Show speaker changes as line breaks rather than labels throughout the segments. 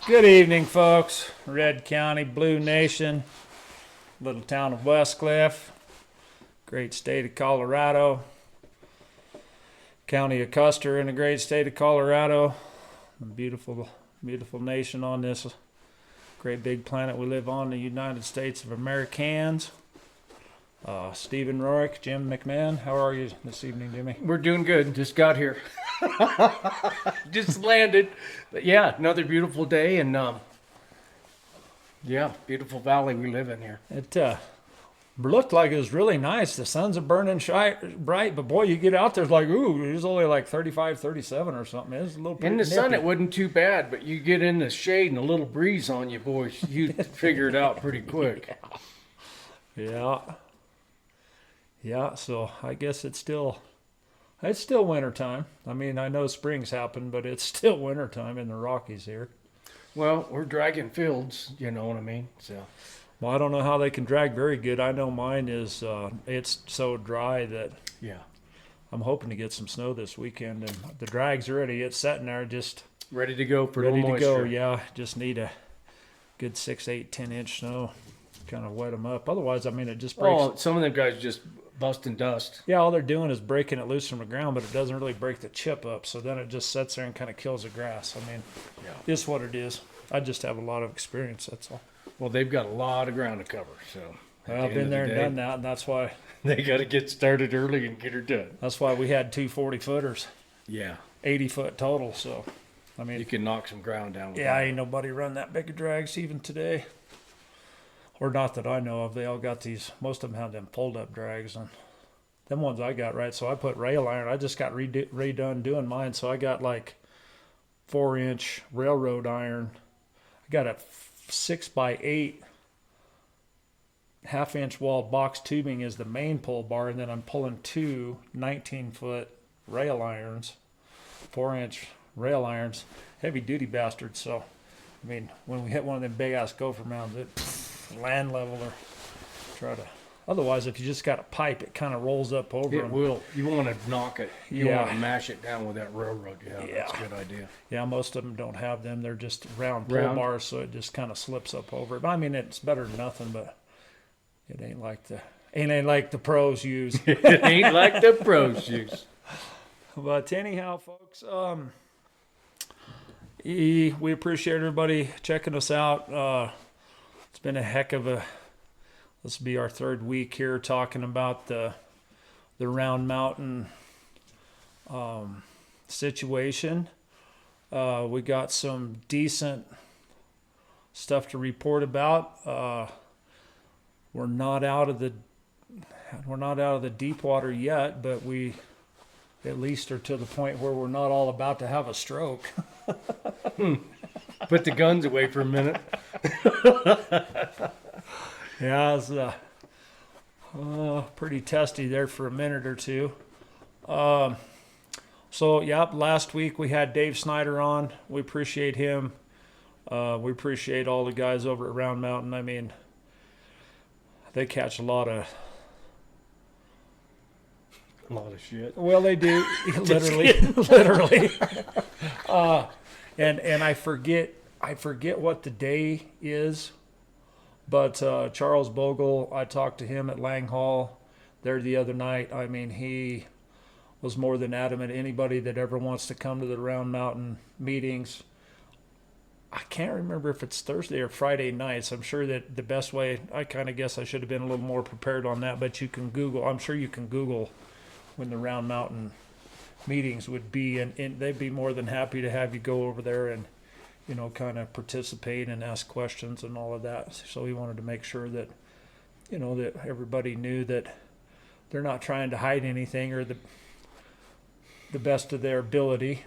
Good evening, folks. Red County, Blue Nation, little town of Westcliffe, great state of Colorado, county of Custer in the great state of Colorado, a beautiful, beautiful nation on this great big planet we live on, the United States of Americans. Stephen Rourke, Jim McMahon, how are you this evening, Jimmy?
We're doing good. Just got here. Just landed. But yeah, another beautiful day, and beautiful valley we live in here.
It looked like it was really nice. The sun's burning bright, but boy, you get out there, it's like, ooh, it was only like 35, 37 or something. It was a little
In the
nippy.
sun, it wasn't too bad, but you get in the shade and a little breeze on you, boys, you figure it out pretty quick.
Yeah, so I guess it's still wintertime. I mean, I know spring's happened, but it's still wintertime in the Rockies here.
Well, we're dragging fields, you know what I mean? So,
well, I don't know how they can drag very good. I know mine is, it's so dry that
yeah,
I'm hoping to get some snow this weekend. And the drag's ready. It's sitting there just
ready to go for
ready
a little
to
moisture.
go. Yeah, just need a good 6, 8, 10-inch snow, kind of wet them up. Otherwise, I mean, it just breaks.
Oh, some of them guys just busting dust.
Yeah, all they're doing is breaking it loose from the ground, but it doesn't really break the chip up. So then it just sits there and kind of kills the grass. I mean, it's what it is. I just have a lot of experience, that's all.
Well, they've got a lot of ground to cover, so.
Well, I've been there and done that, and that's why
They got to get started early and get her done.
that's why we had 2 40-footers,
Yeah.
80-foot total. So, I mean,
You can knock some ground down with
yeah,
that.
ain't nobody run that big of drags even today. Or not that I know of. They all got these, most of them have them fold-up drags, and them ones I got right. So I put rail iron. I just got redone doing mine, so I got like 4-inch railroad iron. I got a 6x8 half-inch wall box tubing is the main pull bar, and then I'm pulling 2 19-foot rail irons, 4-inch rail irons, heavy-duty bastards. So, I mean, when we hit one of them big-ass gopher mounds, it land level or try to. Otherwise, if you just got a pipe, it kind of rolls up over
It
them.
will. You want to knock it. You
Yeah.
want to mash it down with that railroad. Yeah, that's a good idea.
Yeah, most of them don't have them. They're just round pull
Round.
bars, so it just kind of slips up over it. I mean, it's better than nothing, but it ain't like the pros use.
It ain't like the pros use.
But anyhow, folks, we appreciate everybody checking us out. It's been a heck of a. This will be our 3rd week here talking about the Round Mountain situation. We got some decent stuff to report about. We're not out of the deep water yet, but we at least are to the point where we're not all about to have a stroke.
Put the guns away for a minute.
Yeah, it was pretty testy there for a minute or two. Last week we had Dave Snyder on. We appreciate him. We appreciate all the guys over at Round Mountain. I mean, they catch a lot of
shit.
Well, they do, literally. And I forget what the day is. But Charles Bogle, I talked to him at Lang Hall there the other night. I mean, he was more than adamant. Anybody that ever wants to come to the Round Mountain meetings, I can't remember if it's Thursday or Friday nights. I'm sure that the best way, I kind of guess I should have been a little more prepared on that, but you can Google. I'm sure you can Google when the Round Mountain meetings would be, and they'd be more than happy to have you go over there and kind of participate and ask questions and all of that. So we wanted to make sure that, that everybody knew that they're not trying to hide anything or the best of their ability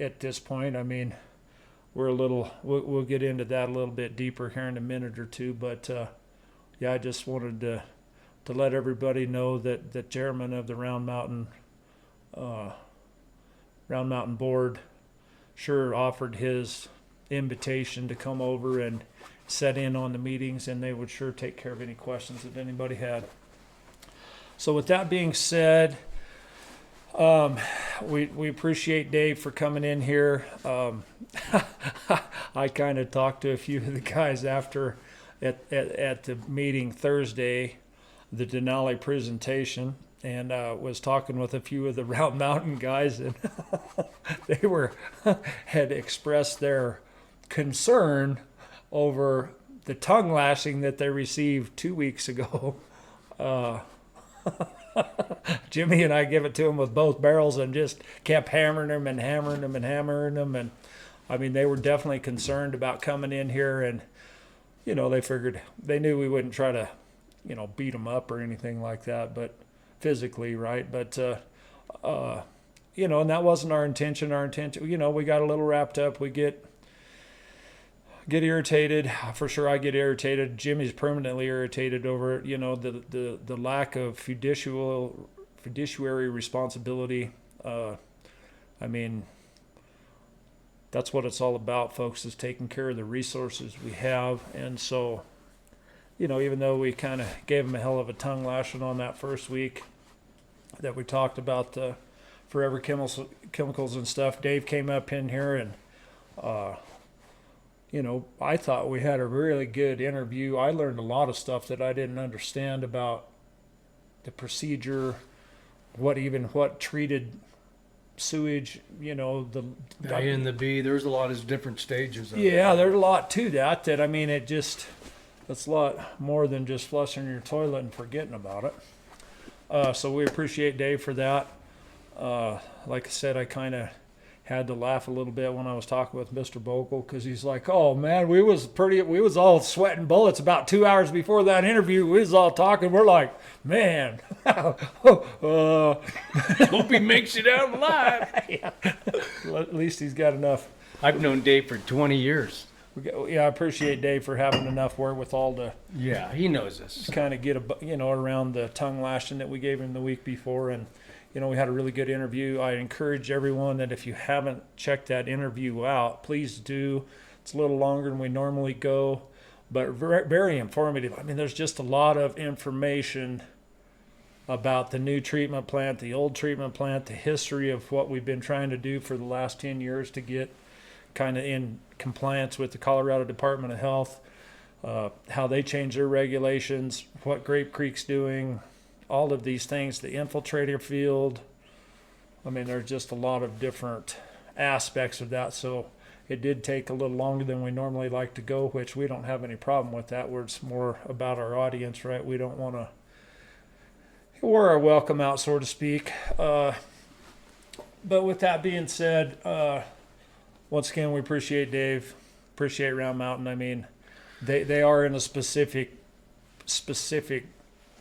at this point. I mean, we'll get into that a little bit deeper here in a minute or two, but I just wanted to let everybody know that the chairman of the Round Mountain board sure offered his invitation to come over and set in on the meetings, and they would sure take care of any questions that anybody had. So with that being said, We appreciate Dave for coming in here. I kind of talked to a few of the guys after at the meeting Thursday, the Denali presentation, and was talking with a few of the Round Mountain guys, and they had expressed their concern over the tongue lashing that they received 2 weeks ago. Jimmy and I give it to them with both barrels and just kept hammering them and hammering them and hammering them. And I mean, they were definitely concerned about coming in here, and, they figured, they knew we wouldn't try to, beat them up or anything like that, but physically, right? But, and that wasn't our intention. Our intention, we got a little wrapped up. We get irritated. For sure, I get irritated. Jimmy's permanently irritated over, the lack of fiduciary responsibility. I mean, that's what it's all about, folks, is taking care of the resources we have. And so, even though we kind of gave him a hell of a tongue lashing on that first week that we talked about the forever chemicals and stuff, Dave came up in here and, I thought we had a really good interview. I learned a lot of stuff that I didn't understand about the procedure, what treated sewage, the
A and the B. There's a lot of different stages of it.
Yeah, there's a lot to that. I mean, it's a lot more than just flushing your toilet and forgetting about it. So we appreciate Dave for that. Like I said, I kind of had to laugh a little bit when I was talking with Mr. Bogle, because he's like, "Oh man, we was all sweating bullets about 2 hours before that interview. We was all talking. We're like, man,
hope he makes it out alive."
Yeah. Well, at least he's got enough.
I've known Dave for 20 years.
Yeah, I appreciate Dave for having enough wherewithal to.
Yeah, he knows us.
Kind of get around the tongue lashing that we gave him the week before, and. We had a really good interview. I encourage everyone that if you haven't checked that interview out, please do. It's a little longer than we normally go, but very, very informative. I mean, there's just a lot of information about the new treatment plant, the old treatment plant, the history of what we've been trying to do for the last 10 years to get kind of in compliance with the Colorado Department of Health, how they change their regulations, what Grape Creek's doing, all of these things, the infiltrator field. I mean, there's just a lot of different aspects of that. So it did take a little longer than we normally like to go, which we don't have any problem with that, where it's more about our audience, right? We don't want to wear our welcome out, so to speak. But with that being said, once again, we appreciate Dave, appreciate Round Mountain. I mean, they are in a specific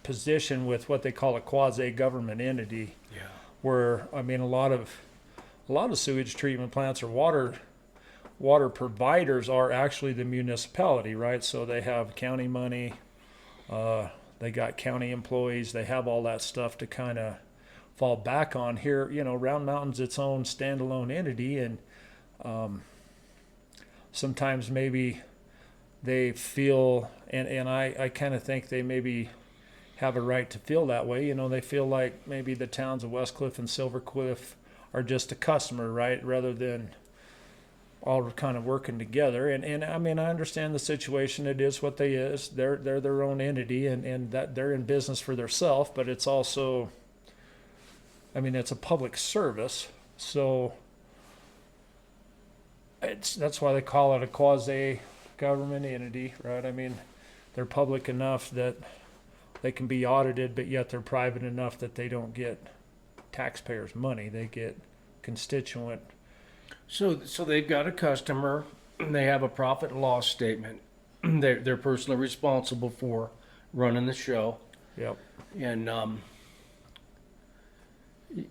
position with what they call a quasi-government entity.
Yeah.
Where, I mean, a lot of sewage treatment plants or water providers are actually the municipality, right? So they have county money, they got county employees, they have all that stuff to kind of fall back on. Here, Round Mountain's its own standalone entity, and sometimes maybe they feel, and I kind of think they maybe have a right to feel that way. They feel like maybe the towns of Westcliffe and Silvercliff are just a customer, right? Rather than all kind of working together. And I mean, I understand the situation. It is what they is. They're their own entity, and that they're in business for themselves, but it's also, I mean, it's a public service. So that's why they call it a quasi-government entity, right? I mean, they're public enough that they can be audited, but yet they're private enough that they don't get taxpayers' money. They get constituent.
So they've got a customer. They have a profit and loss statement. They're personally responsible for running the show.
Yep.
And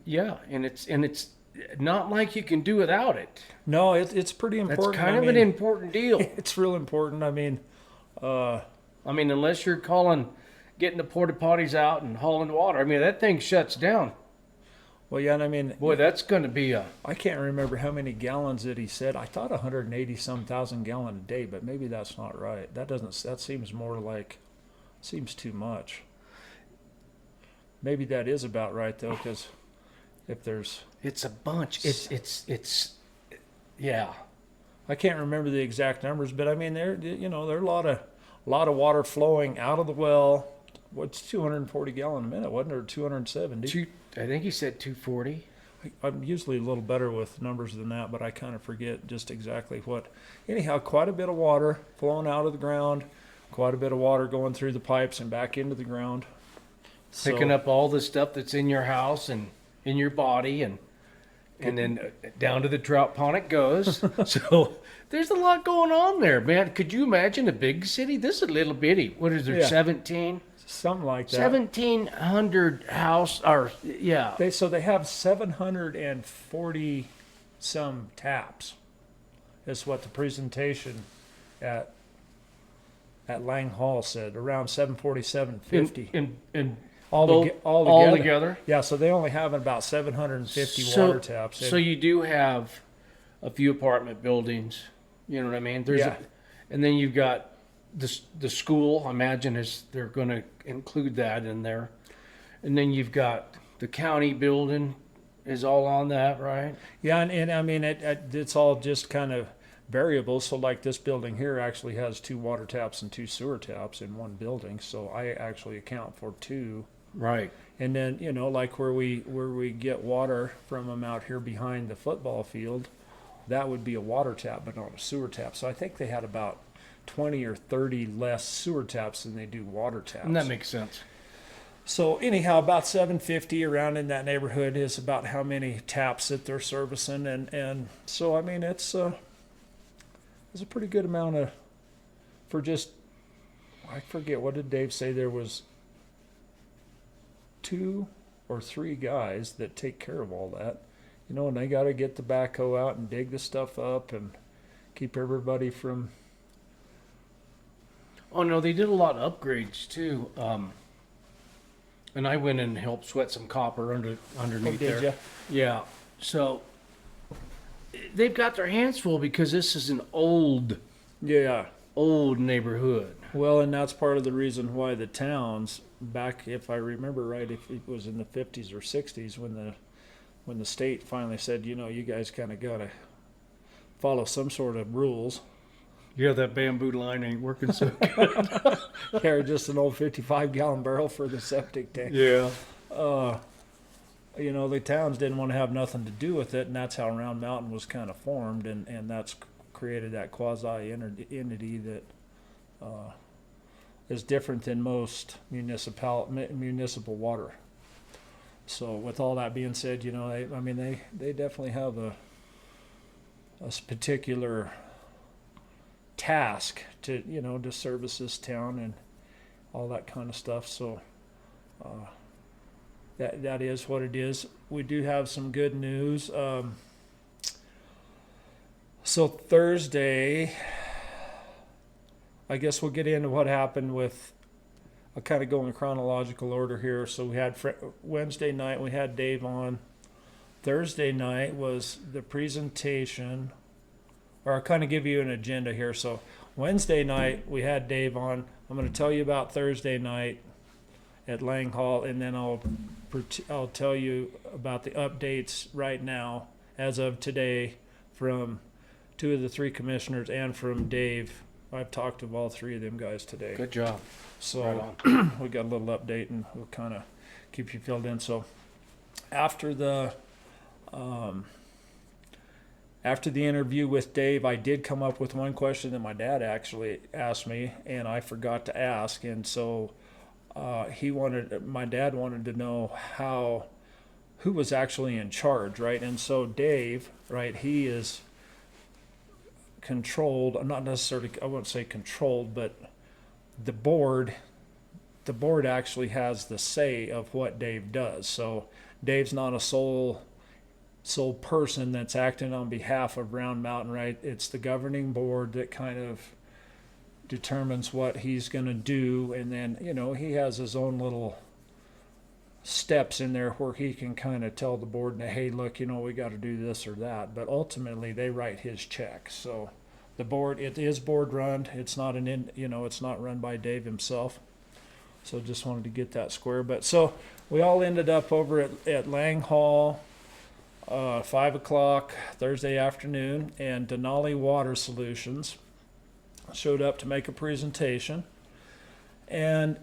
yeah, and it's not like you can do without it.
No, it's pretty important.
That's kind of an important deal.
It's real important. I mean,
unless you're getting the porta potties out and hauling water. I mean, that thing shuts down.
Well, yeah, and I mean,
boy, that's going to be
I can't remember how many gallons that he said. I thought 180-some thousand gallon a day, but maybe that's not right. That seems more like, seems too much. Maybe that is about right though, because if there's.
It's a bunch. It's yeah.
I can't remember the exact numbers, but I mean, there are a lot of water flowing out of the well. What's 240 gallon a minute, wasn't it, or 270?
I think he said 240.
I'm usually a little better with numbers than that, but I kind of forget just exactly what. Anyhow, quite a bit of water flowing out of the ground, quite a bit of water going through the pipes and back into the ground.
Picking up all the stuff that's in your house and in your body, and then down to the trout pond it goes. So there's a lot going on there, man. Could you imagine a big city? This is a little bitty. What is there,
Yeah.
17?
Something like that.
1,700 house, or yeah.
They have 740 some taps. Is what the presentation at Lang Hall said. Around 747.50.
In
all
together.
Yeah, so they only have about 750 water taps.
So you do have a few apartment buildings. You know what I mean? And then you've got the school. I imagine they're going to include that in there. And then you've got the county building is all on that, right?
Yeah, and I mean it's all just kind of variable. So like this building here actually has 2 water taps and 2 sewer taps in one building. So I actually account for 2.
Right.
And then, like where we get water from them out here behind the football field, that would be a water tap, but not a sewer tap. So I think they had about 20 or 30 less sewer taps than they do water taps.
And that makes sense.
So anyhow, about 750 around in that neighborhood is about how many taps that they're servicing. And so, I mean, it's a pretty good amount for just, I forget, what did Dave say? There was 2 or 3 guys that take care of all that, and they got to get the backhoe out and dig the stuff up and keep everybody from.
Oh no, they did a lot of upgrades too. And I went and helped sweat some copper underneath there.
Did you?
Yeah. So they've got their hands full because this is an old neighborhood.
Well, and that's part of the reason why the towns back, if I remember right, if it was in the 50s or 60s when the state finally said, you guys kind of got to follow some sort of rules.
Yeah, that bamboo line ain't working so good.
Carry just an old 55-gallon barrel for the septic tank.
Yeah.
The towns didn't want to have nothing to do with it, and that's how Round Mountain was kind of formed, and that's created that quasi-entity that is different than most municipal water. So with all that being said, they definitely have a particular task to service this town and all that kind of stuff. So that is what it is. We do have some good news. So Thursday, I guess we'll get into what happened with. I'll kind of go in chronological order here. So we had Wednesday night, we had Dave on. Thursday night was the presentation, or I'll kind of give you an agenda here. So Wednesday night, we had Dave on. I'm going to tell you about Thursday night at Lang Hall, and then I'll tell you about the updates right now, as of today, from 2 of the 3 commissioners and from Dave. I've talked to all 3 of them guys today.
Good job.
So we got a little update, and we'll kind of keep you filled in. So after the interview with Dave, I did come up with one question that my dad actually asked me, and I forgot to ask. And so my dad wanted to know who was actually in charge, right? And so Dave, right, he is controlled, not necessarily, I wouldn't say controlled, but the board actually has the say of what Dave does. So Dave's not a sole person that's acting on behalf of Round Mountain, right? It's the governing board that kind of determines what he's going to do, and then he has his own little steps in there where he can kind of tell the board, hey, look, we got to do this or that. But ultimately, they write his check. So the board, it is board run. It's not it's not run by Dave himself. So just wanted to get that square. But so we all ended up over at Lang Hall. 5 o'clock Thursday afternoon, and Denali Water Solutions showed up to make a presentation. And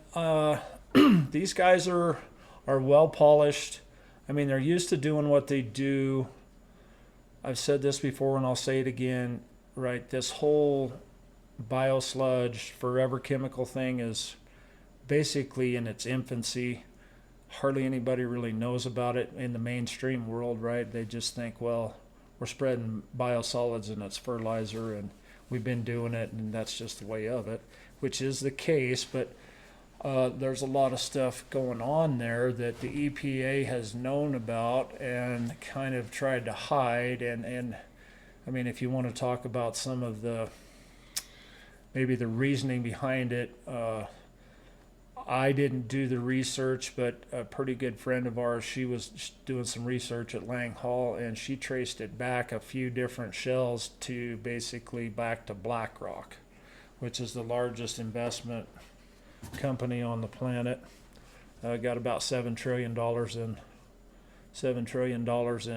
these guys are well polished. I mean, they're used to doing what they do. I've said this before and I'll say it again, right? This whole biosludge, forever chemical thing is basically in its infancy. Hardly anybody really knows about it in the mainstream world, right? They just think, well, we're spreading biosolids and it's fertilizer and we've been doing it and that's just the way of it, which is the case. But there's a lot of stuff going on there that the EPA has known about and kind of tried to hide. And I mean, if you want to talk about some of maybe the reasoning behind it, I didn't do the research, but a pretty good friend of ours, she was doing some research at Lang Hall, and she traced it back a few different shells to basically back to BlackRock, which is the largest investment company on the planet. Got about $7 trillion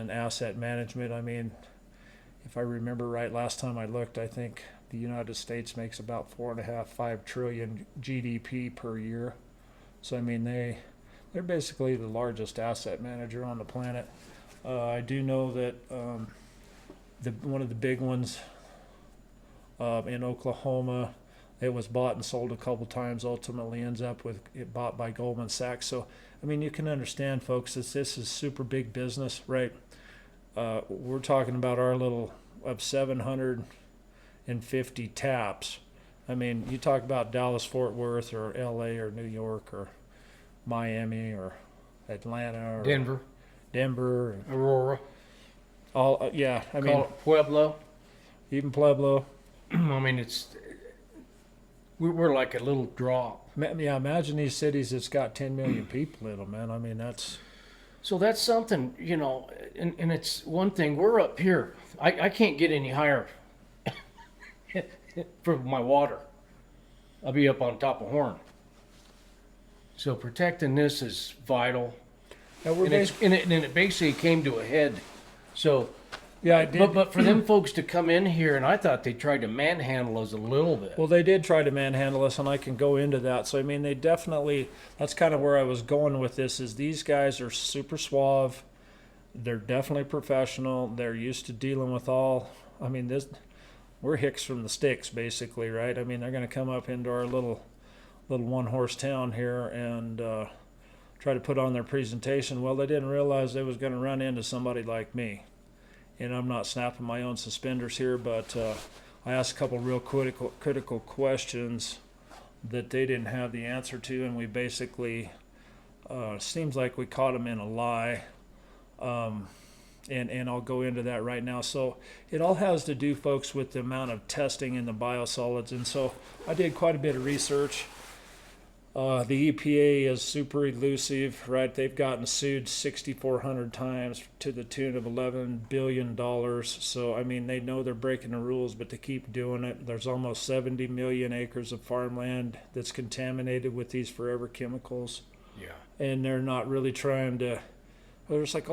in asset management. I mean, if I remember right, last time I looked, I think the United States makes about 4.5-5 trillion GDP per year. So I mean, they're basically the largest asset manager on the planet. I do know that one of the big ones in Oklahoma, it was bought and sold a couple times, ultimately ends up with it bought by Goldman Sachs. So, I mean, you can understand, folks, this is super big business, right? We're talking about our little of 750 taps. I mean, you talk about Dallas, Fort Worth, or LA, or New York, or Miami, or Atlanta, or Denver,
Aurora.
All, yeah, I mean,
Pueblo.
Even Pueblo.
I mean, we're like a little drop.
Yeah, imagine these cities that's got 10 million people in them, man. I mean, that's
something, you know, and it's one thing. We're up here. I can't get any higher for my water. I'll be up on top of Horn. So protecting this is vital. And it basically came to a head. So
yeah, it did.
But for them folks to come in here, and I thought they tried to manhandle us a little bit.
Well, they did try to manhandle us, and I can go into that. So I mean, they definitely. That's kind of where I was going with this. Is these guys are super suave. They're definitely professional. They're used to dealing with all. I mean, we're hicks from the sticks, basically, right? I mean, they're going to come up into our little one-horse town here and try to put on their presentation. Well, they didn't realize they was going to run into somebody like me. And I'm not snapping my own suspenders here, but I asked a couple real critical questions that they didn't have the answer to, and we basically seems like we caught them in a lie. And I'll go into that right now. So it all has to do, folks, with the amount of testing in the biosolids. And so I did quite a bit of research. The EPA is super elusive, right? They've gotten sued 6,400 times to the tune of $11 billion. So, I mean, they know they're breaking the rules, but they keep doing it. There's almost 70 million acres of farmland that's contaminated with these forever chemicals.
Yeah.
And they're not really trying to, they're just like,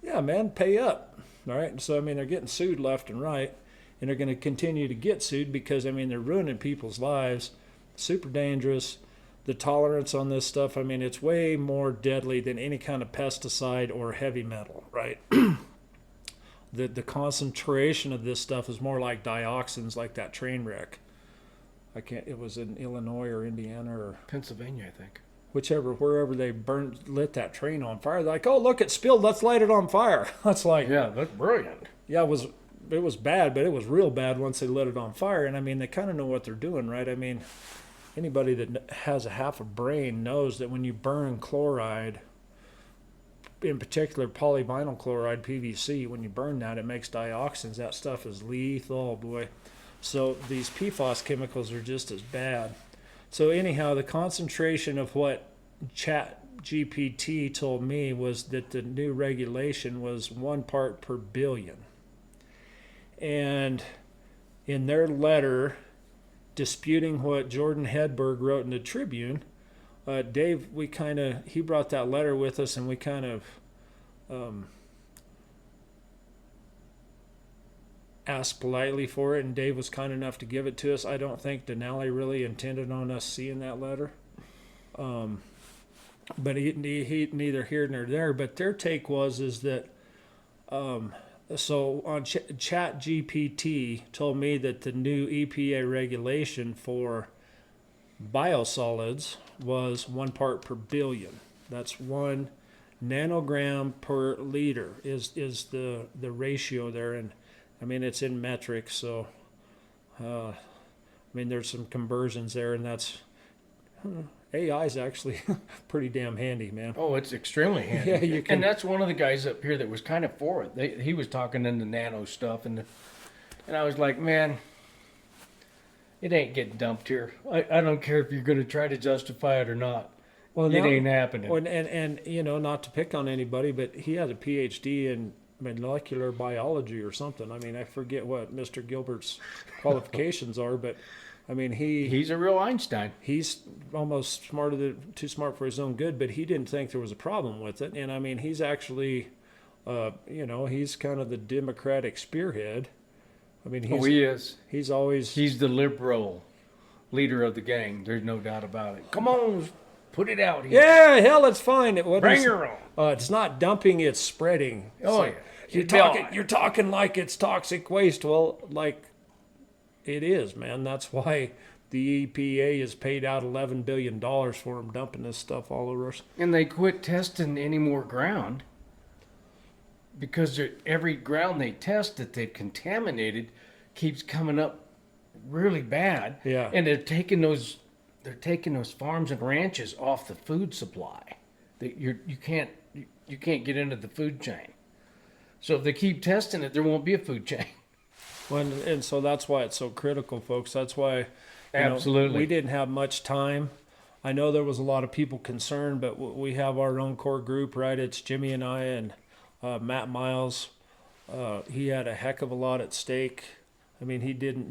yeah, man, pay up. All right. So, I mean, they're getting sued left and right. And they're going to continue to get sued because, I mean, they're ruining people's lives. Super dangerous. The tolerance on this stuff, I mean, it's way more deadly than any kind of pesticide or heavy metal, right? The concentration of this stuff is more like dioxins, like that train wreck. It was in Illinois or Indiana or
Pennsylvania, I think.
Wherever they lit that train on fire. They're like, oh, look, it spilled. Let's light it on fire. That's like,
yeah, that's brilliant.
Yeah, it was bad, but it was real bad once they lit it on fire. And I mean, they kind of know what they're doing, right? I mean, anybody that has a half a brain knows that when you burn chloride, in particular polyvinyl chloride, PVC, when you burn that, it makes dioxins. That stuff is lethal, boy. So these PFAS chemicals are just as bad. So anyhow, the concentration of what ChatGPT told me was that the new regulation was 1 part per billion. And in their letter disputing what Jordan Hedberg wrote in the Tribune, Dave, he brought that letter with us, and we kind of asked politely for it, and Dave was kind enough to give it to us. I don't think Denali really intended on us seeing that letter. But he neither here nor there. But their take is that so on Chat GPT told me that the new EPA regulation for biosolids was 1 part per billion. That's 1 nanogram per liter is the ratio there, and I mean it's in metrics. So I mean there's some conversions there, and that's AI is actually pretty damn handy, man.
Oh, it's extremely handy.
Yeah, you can.
And that's one of the guys up here that was kind of for it. He was talking in the nano stuff, and I was like, man, it ain't getting dumped here. I don't care if you're going to try to justify it or not. Well, it ain't happening.
And you know, not to pick on anybody, but he had a PhD in molecular biology or something. I mean, I forget what Mr. Gilbert's qualifications are, but I mean,
he's a real Einstein.
He's almost too smart for his own good, but he didn't think there was a problem with it. And I mean, he's actually, he's kind of the Democratic spearhead. I mean,
he is.
He's
the liberal leader of the gang. There's no doubt about it. Come on, put it out here.
Yeah, hell, it's fine.
Bring her on.
It's not dumping; it's spreading.
Oh,
so
yeah.
You're talking like it's toxic waste. Well, like it is, man. That's why the EPA has paid out $11 billion for them dumping this stuff all over us.
And they quit testing any more ground because every ground they test that they've contaminated keeps coming up really bad.
Yeah.
And they're taking those farms and ranches off the food supply. That you can't get into the food chain. So if they keep testing it, there won't be a food chain.
Well, and so that's why it's so critical, folks. That's why
absolutely
we didn't have much time. I know there was a lot of people concerned, but we have our own core group, right? It's Jimmy and I and Matt Miles. He had a heck of a lot at stake. I mean, he didn't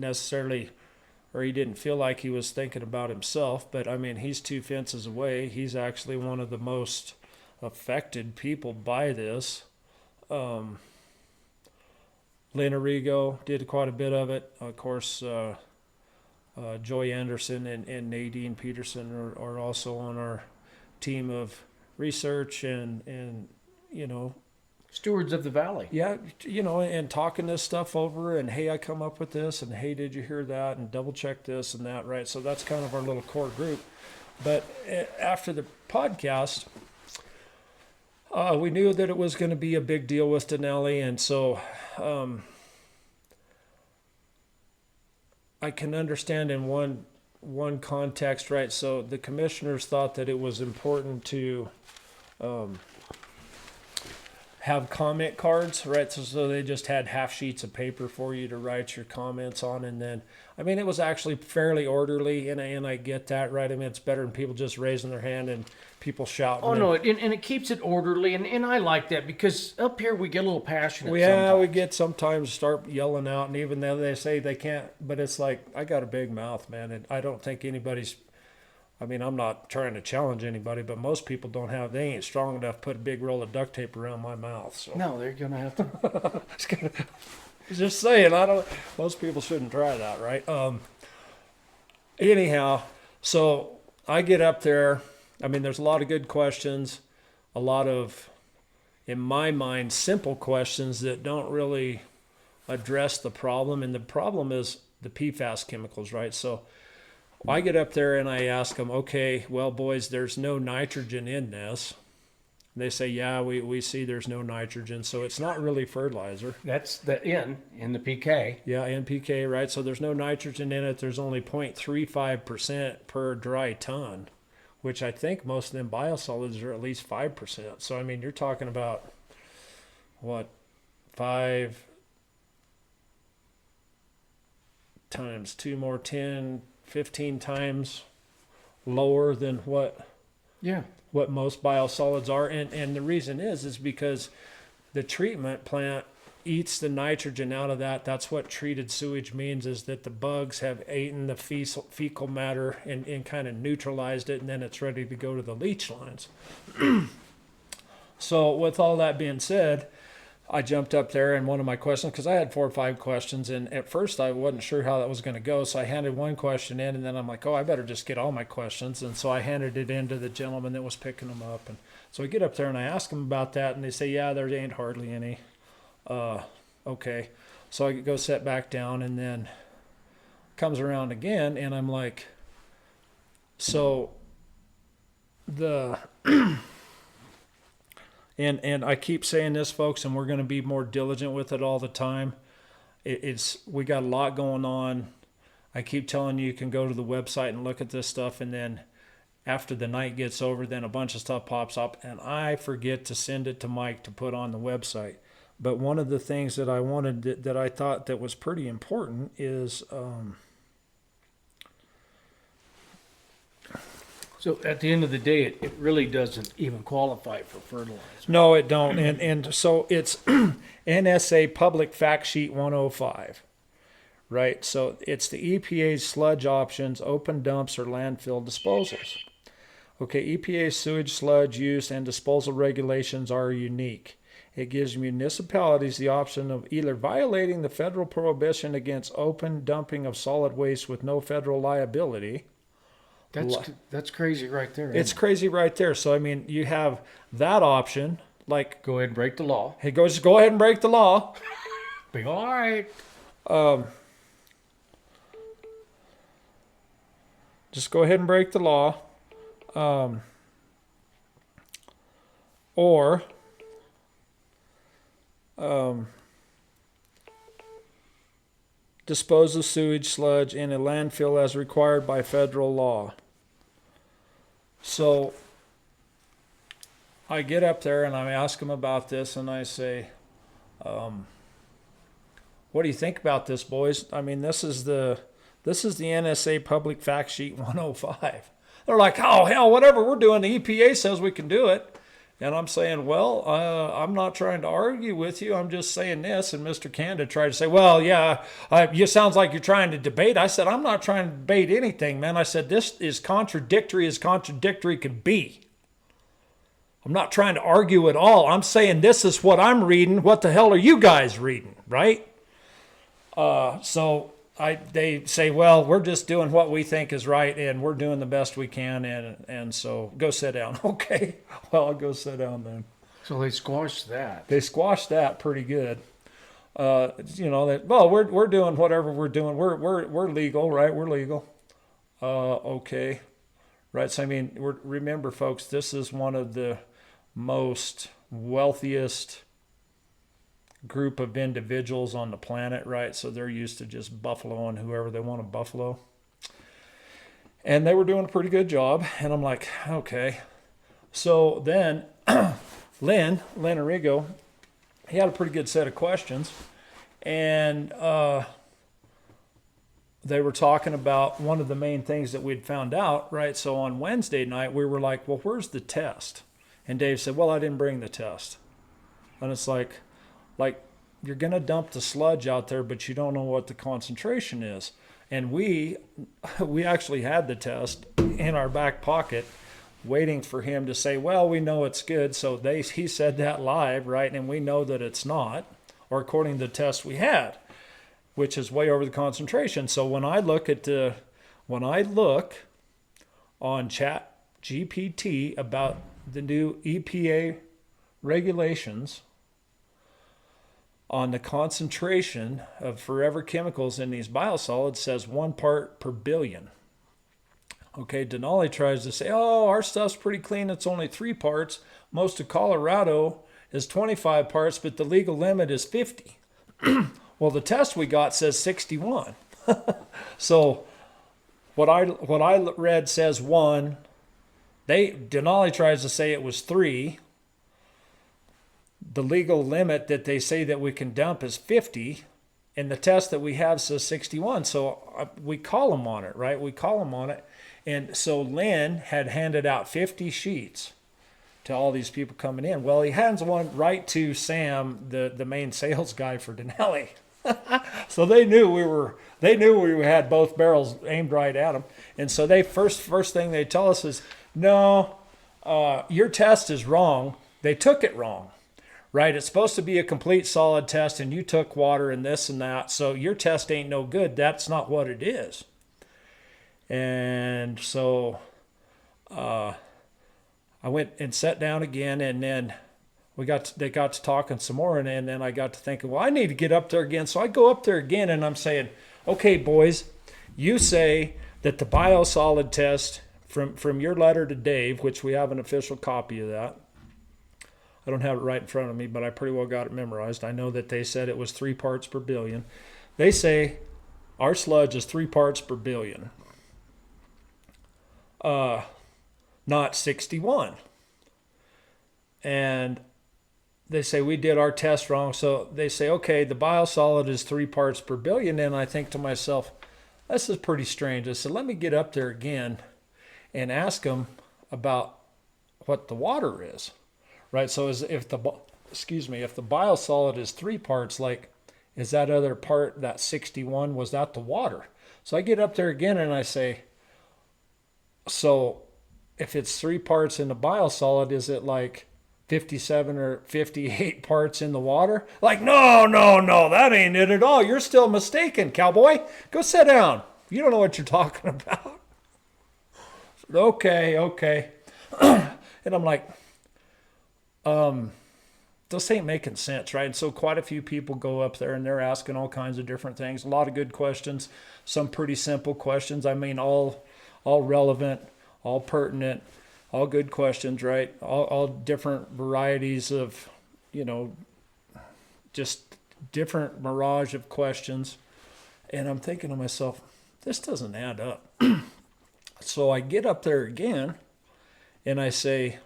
feel like he was thinking about himself, but I mean, he's 2 fences away. He's actually one of the most affected people by this. Lynn Arrigo did quite a bit of it. Of course, Joy Anderson and Nadine Peterson are also on our team of research and
stewards of the valley.
Yeah, and talking this stuff over, and hey, I come up with this, and hey, did you hear that, and double check this and that, right? So that's kind of our little core group. But after the podcast, we knew that it was going to be a big deal with Denali, and so I can understand in one context, right? So the commissioners thought that it was important to have comment cards, right? So they just had half sheets of paper for you to write your comments on, and then, I mean, it was actually fairly orderly, and I get that, right? I mean, it's better than people just raising their hand and people shouting.
Oh, no, and it keeps it orderly, and I like that, because up here we get a little passionate
sometimes. We get sometimes start yelling out, and even though they say they can't, but it's like, I got a big mouth, man, and I don't think anybody's, I mean, I'm not trying to challenge anybody, but most people they ain't strong enough to put a big roll of duct tape around my mouth. So.
No, they're going to have to.
Just saying, most people shouldn't try that, right? Anyhow, so I get up there. I mean, there's a lot of good questions, a lot of, in my mind, simple questions that don't really address the problem. And the problem is the PFAS chemicals, right? So I get up there and I ask them, okay, well, boys, there's no nitrogen in this. And they say, yeah, we see there's no nitrogen, so it's not really fertilizer.
That's the in the PK.
Yeah, NPK, right? So there's no nitrogen in it. There's only 0.35% per dry ton, which I think most of them biosolids are at least 5%. So, I mean, you're talking about, 5 times 2 more, 10, 15 times lower than what most biosolids are. And the reason is because the treatment plant eats the nitrogen out of that. That's what treated sewage means, is that the bugs have eaten the fecal matter and kind of neutralized it, and then it's ready to go to the leach lines. So with all that being said, I jumped up there, and one of my questions, because I had 4 or 5 questions, and at first I wasn't sure how that was going to go, so I handed one question in, and then I'm like, oh, I better just get all my questions, and so I handed it in to the gentleman that was picking them up, and so I get up there and I ask them about that, and they say, yeah, there ain't hardly any. Okay. So I go sit back down, and then comes around again, and I'm like, so the and I keep saying this, folks, and we're going to be more diligent with it all the time. We got a lot going on. I keep telling you can go to the website and look at this stuff, and then after the night gets over, then a bunch of stuff pops up, and I forget to send it to Mike to put on the website. But one of the things that I wanted that I thought that was pretty important is
So at the end of the day, it really doesn't even qualify for fertilizer.
No, it don't. And so it's NSA Public Fact Sheet 105, right? So it's the EPA's sludge options, open dumps, or landfill disposals. Okay, EPA's sewage sludge use and disposal regulations are unique. It gives municipalities the option of either violating the federal prohibition against open dumping of solid waste with no federal liability.
That's crazy right there.
It's crazy right there. So, I mean, you have that option, like...
Go ahead and break the law.
Hey, go ahead and break the law.
Be all right.
Just go ahead and break the law. Or... dispose of sewage sludge in a landfill as required by federal law. So I get up there and I ask them about this, and I say, what do you think about this, boys? I mean, this is the NSA Public Fact Sheet 105. They're like, oh, hell, whatever we're doing, the EPA says we can do it. And I'm saying, well, I'm not trying to argue with you. I'm just saying this. And Mr. Canada tried to say, well, yeah, you sounds like you're trying to debate. I said, I'm not trying to debate anything, man. I said, this is contradictory as contradictory can be. I'm not trying to argue at all. I'm saying this is what I'm reading. What the hell are you guys reading, right? So they say, well, we're just doing what we think is right, and we're doing the best we can, and so go sit down. Okay, well, I'll go sit down then.
So they squashed that.
They squashed that pretty good. We're doing whatever we're doing. We're legal, right? We're legal. Okay, right. So I mean, remember, folks, this is one of the most wealthiest group of individuals on the planet, right? So they're used to just buffaloing whoever they want to buffalo. And they were doing a pretty good job. And I'm like, okay. So then Len Arrigo, he had a pretty good set of questions. And they were talking about one of the main things that we'd found out, right? So on Wednesday night, we were like, well, where's the test? And Dave said, well, I didn't bring the test. And it's like you're going to dump the sludge out there, but you don't know what the concentration is. And we actually had the test in our back pocket waiting for him to say, well, we know it's good. So he said that live, right? And we know that it's not, or according to the test we had, which is way over the concentration. So when I look on Chat GPT about the new EPA regulations on the concentration of forever chemicals in these biosolids, says 1 part per billion. Okay, Denali tries to say, oh, our stuff's pretty clean, it's only 3 parts. Most of Colorado is 25 parts, but the legal limit is 50. Well, the test we got says 61. So what I read says 1. Denali tries to say it was 3. The legal limit that they say that we can dump is 50, and the test that we have says 61. So we call them on it, right? We call them on it. And so Lynn had handed out 50 sheets to all these people coming in. Well, he hands one right to Sam, the main sales guy for Denali. So they knew we had both barrels aimed right at them. And so they first thing they tell us is, no, your test is wrong. They took it wrong, right? It's supposed to be a complete solid test, and you took water and this and that. So your test ain't no good. That's not what it is. And so I went and sat down again, and then they got to talking some more, and then I got to thinking, well, I need to get up there again. So I go up there again, and I'm saying, okay, boys, you say that the biosolid test from your letter to Dave, which we have an official copy of that. I don't have it right in front of me, but I pretty well got it memorized. I know that they said it was 3 parts per billion. They say our sludge is 3 parts per billion, not 61. And they say we did our test wrong. So they say, okay, the biosolid is 3 parts per billion. And I think to myself, this is pretty strange. I said, let me get up there again and ask them about what the water is, right? So if the biosolid is 3 parts, like, is that other part, that 61, was that the water? So I get up there again and I say, so if it's 3 parts in the biosolid, is it like 57 or 58 parts in the water? Like, no, that ain't it at all. You're still mistaken, cowboy. Go sit down. You don't know what you're talking about. Okay. And I'm like, this ain't making sense, right? And so quite a few people go up there and they're asking all kinds of different things. A lot of good questions, some pretty simple questions. I mean, all relevant, all pertinent, all good questions, right? All different varieties of, just different mirage of questions. And I'm thinking to myself, this doesn't add up. So I get up there again and I say,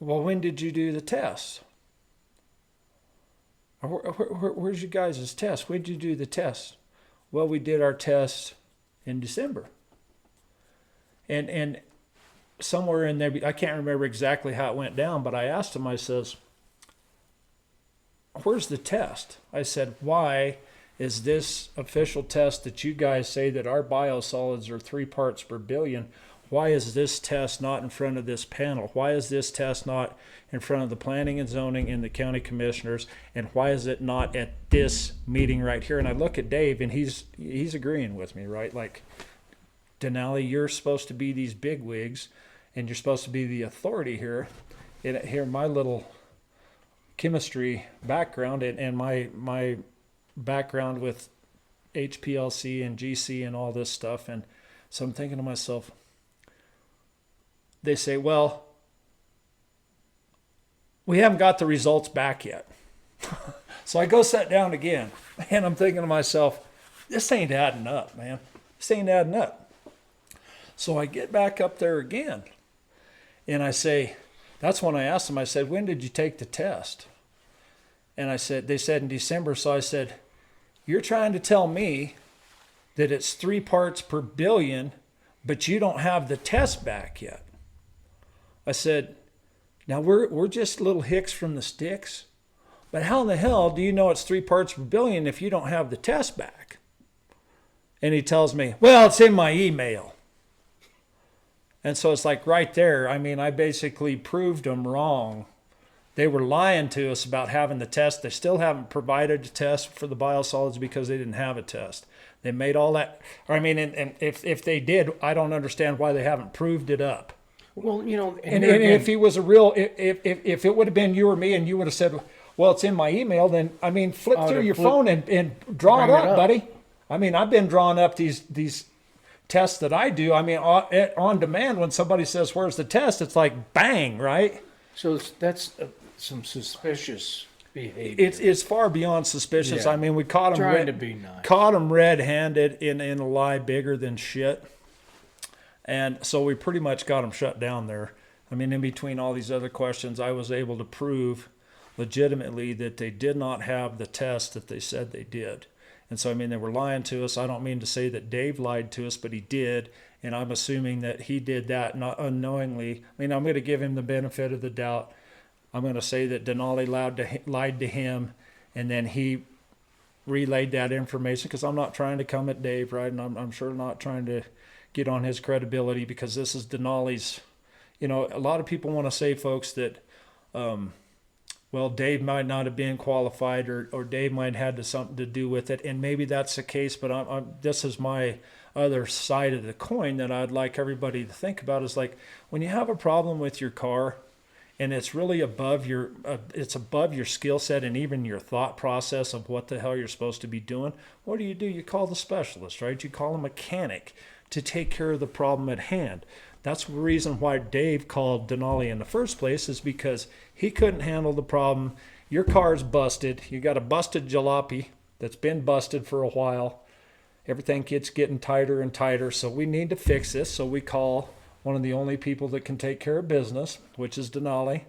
well, when did you do the test? Where's you guys' test? When did you do the test? Well, we did our test in December. And somewhere in there, I can't remember exactly how it went down, but I asked him, I says, where's the test? I said, why is this official test that you guys say that our biosolids are 3 parts per billion? Why is this test not in front of this panel? Why is this test not in front of the planning and zoning and the county commissioners? And why is it not at this meeting right here? And I look at Dave, and he's agreeing with me, right? Like, Denali, you're supposed to be these bigwigs, and you're supposed to be the authority here. And here, my little chemistry background and my background with HPLC and GC and all this stuff. And so I'm thinking to myself, they say, well, we haven't got the results back yet. So I go sit down again, and I'm thinking to myself, this ain't adding up, man. This ain't adding up. So I get back up there again, and I say, that's when I asked them, I said, when did you take the test? And they said in December. So I said, you're trying to tell me that it's 3 parts per billion, but you don't have the test back yet. I said, now we're just little hicks from the sticks, but how in the hell do you know it's 3 parts per billion if you don't have the test back? And he tells me, well, it's in my email. And so it's like right there, I mean, I basically proved them wrong. They were lying to us about having the test. They still haven't provided a test for the biosolids because they didn't have a test. They made all that. I mean, and if they did, I don't understand why they haven't proved it up.
Well,
and if he was a real, if it would have been you or me, and you would have said, well, it's in my email, then, I mean, flip through your phone and draw it up, buddy. I mean, I've been drawing up these tests that I do. I mean, on demand, when somebody says, where's the test? It's like, bang, right?
So that's some suspicious behavior.
It's far beyond suspicious.
Yeah.
I mean, we caught them red-handed in a lie bigger than shit. And so we pretty much got them shut down there. I mean, in between all these other questions, I was able to prove legitimately that they did not have the test that they said they did. And so, I mean, they were lying to us. I don't mean to say that Dave lied to us, but he did. And I'm assuming that he did that not unknowingly. I mean, I'm going to give him the benefit of the doubt. I'm going to say that Denali lied to him, and then he relayed that information, because I'm not trying to come at Dave, right? And I'm sure not trying to get on his credibility, because this is Denali's. You know, a lot of people want to say, folks, that, well, Dave might not have been qualified, or Dave might have had something to do with it, and maybe that's the case, but this is my other side of the coin that I'd like everybody to think about, is like, when you have a problem with your car, and it's really above your skill set and even your thought process of what the hell you're supposed to be doing, what do? You call the specialist, right? You call a mechanic to take care of the problem at hand. That's the reason why Dave called Denali in the first place, is because he couldn't handle the problem. Your car's busted. You got a busted jalopy that's been busted for a while. Everything keeps getting tighter and tighter, so we need to fix this. So we call one of the only people that can take care of business, which is Denali.